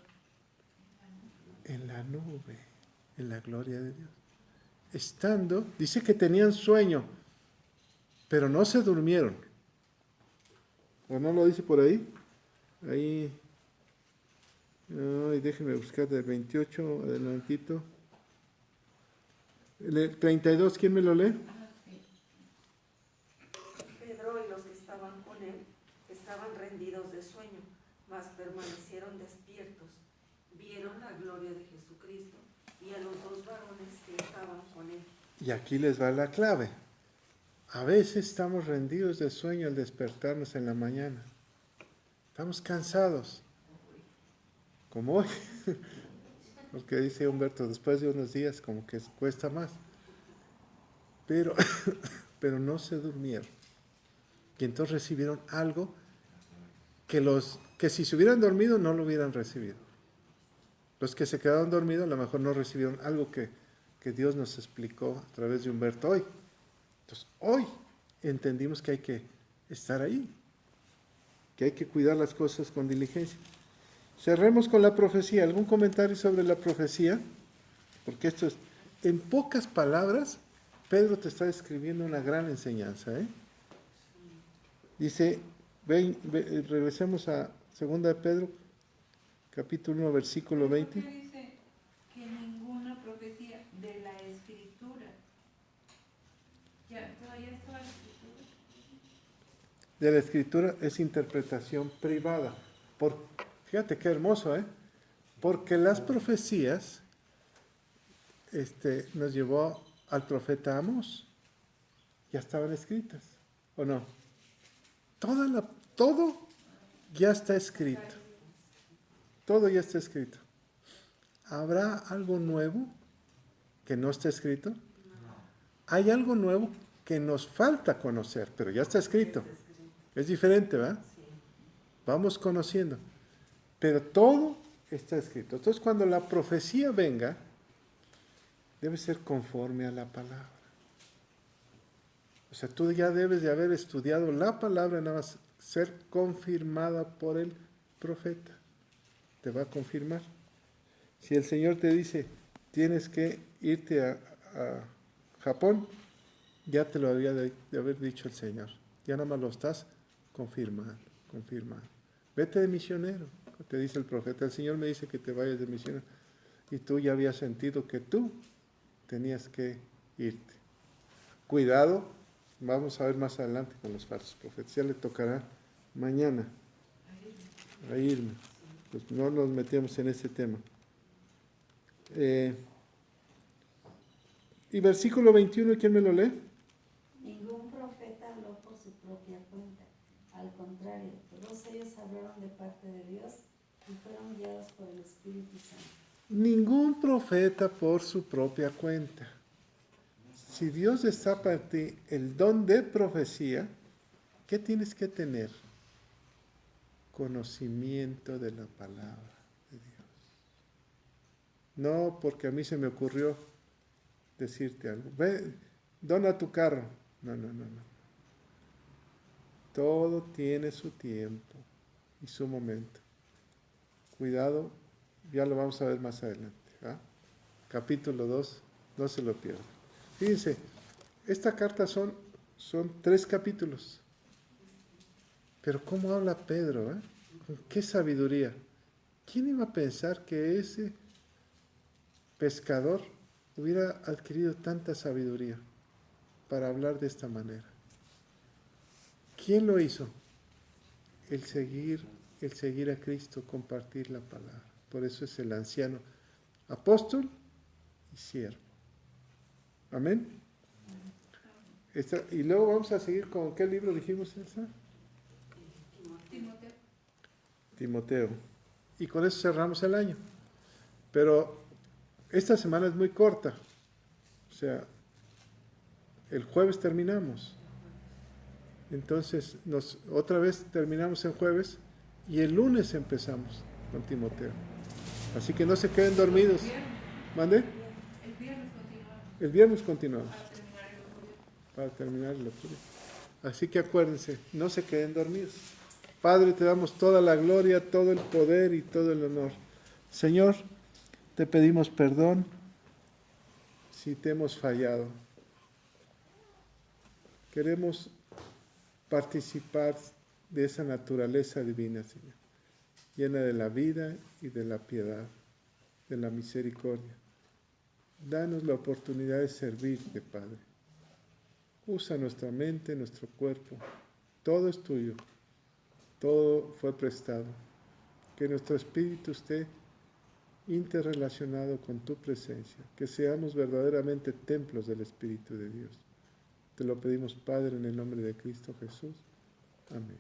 en la nube, en la gloria de Dios. Estando, dice que tenían sueño, pero no se durmieron. ¿O no lo dice por ahí? Ahí, ay, déjenme buscar del 28, adelantito. El 32, ¿quién me lo lee? Pedro y los que estaban con él estaban rendidos de sueño, mas permanecieron despiertos. Vieron la gloria de Jesucristo y a los dos varones que estaban con él. Y aquí les va la clave. A veces estamos rendidos de sueño al despertarnos en la mañana. Estamos cansados, como hoy. Porque dice Humberto, después de unos días como que cuesta más. Pero no se durmieron. Y entonces recibieron algo que si se hubieran dormido no lo hubieran recibido. Los que se quedaron dormidos a lo mejor no recibieron algo que Dios nos explicó a través de Humberto hoy. Entonces hoy entendimos que hay que estar ahí, que hay que cuidar las cosas con diligencia. Cerremos con la profecía. ¿Algún comentario sobre la profecía? Porque esto es, en pocas palabras, Pedro te está escribiendo una gran enseñanza, ¿eh? Dice, regresemos a 2 de Pedro, capítulo 1, versículo 20. ¿Por qué dice que ninguna profecía de la Escritura? ¿Todavía está la Escritura? De la Escritura es interpretación privada. Fíjate qué hermoso, ¿eh? Porque las profecías nos llevó al profeta Amós. Ya estaban escritas, ¿o no? Todo ya está escrito. Todo ya está escrito. ¿Habrá algo nuevo que no está escrito? Hay algo nuevo que nos falta conocer, pero ya está escrito. Es diferente, ¿verdad? Vamos conociendo. Pero todo está escrito. Entonces, cuando la profecía venga, debe ser conforme a la palabra. O sea, tú ya debes de haber estudiado la palabra, nada más ser confirmada por el profeta. Te va a confirmar. Si el Señor te dice, tienes que irte a Japón, ya te lo había de haber dicho el Señor. Ya nada más lo estás confirmando. Vete de misionero, te dice el profeta. El Señor me dice que te vayas de misionero. Y tú ya habías sentido que tú tenías que irte. Cuidado, vamos a ver más adelante con los falsos profetas. Ya le tocará mañana a irme. Pues no nos metemos en ese tema. Y versículo 21, ¿quién me lo lee? Ningún profeta habló por su propia cuenta. Al contrario, todos ellos hablaron de parte de Dios y fueron guiados por el Espíritu Santo. Ningún profeta por su propia cuenta. Si Dios está para ti el don de profecía, ¿qué tienes que tener? Conocimiento de la palabra de Dios. No porque a mí se me ocurrió decirte algo. Ve, dona tu carro. No. Todo tiene su tiempo y su momento. Cuidado Ya lo vamos a ver más adelante. ¿Ah? Capítulo 2, no se lo pierdan. Fíjense, esta carta son 3 capítulos. Pero ¿cómo habla Pedro? ¿Con qué sabiduría? ¿Quién iba a pensar que ese pescador hubiera adquirido tanta sabiduría para hablar de esta manera? ¿Quién lo hizo? El seguir a Cristo, compartir la palabra. Por eso es el anciano, apóstol y siervo. Amén. Y luego vamos a seguir con ¿qué libro dijimos, Elsa? Timoteo. Y con eso cerramos el año. Pero esta semana es muy corta. O sea, el jueves terminamos. Entonces, otra vez terminamos el jueves y el lunes empezamos con Timoteo. Así que no se queden dormidos. ¿Mande? El viernes continuamos. Para terminar el otro día. Así que acuérdense, no se queden dormidos. Padre, te damos toda la gloria, todo el poder y todo el honor. Señor, te pedimos perdón si te hemos fallado. Queremos participar de esa naturaleza divina, Señor, llena de la vida y de la piedad, de la misericordia. Danos la oportunidad de servirte, Padre. Usa nuestra mente, nuestro cuerpo. Todo es tuyo. Todo fue prestado. Que nuestro espíritu esté interrelacionado con tu presencia. Que seamos verdaderamente templos del Espíritu de Dios. Te lo pedimos, Padre, en el nombre de Cristo Jesús. Amén.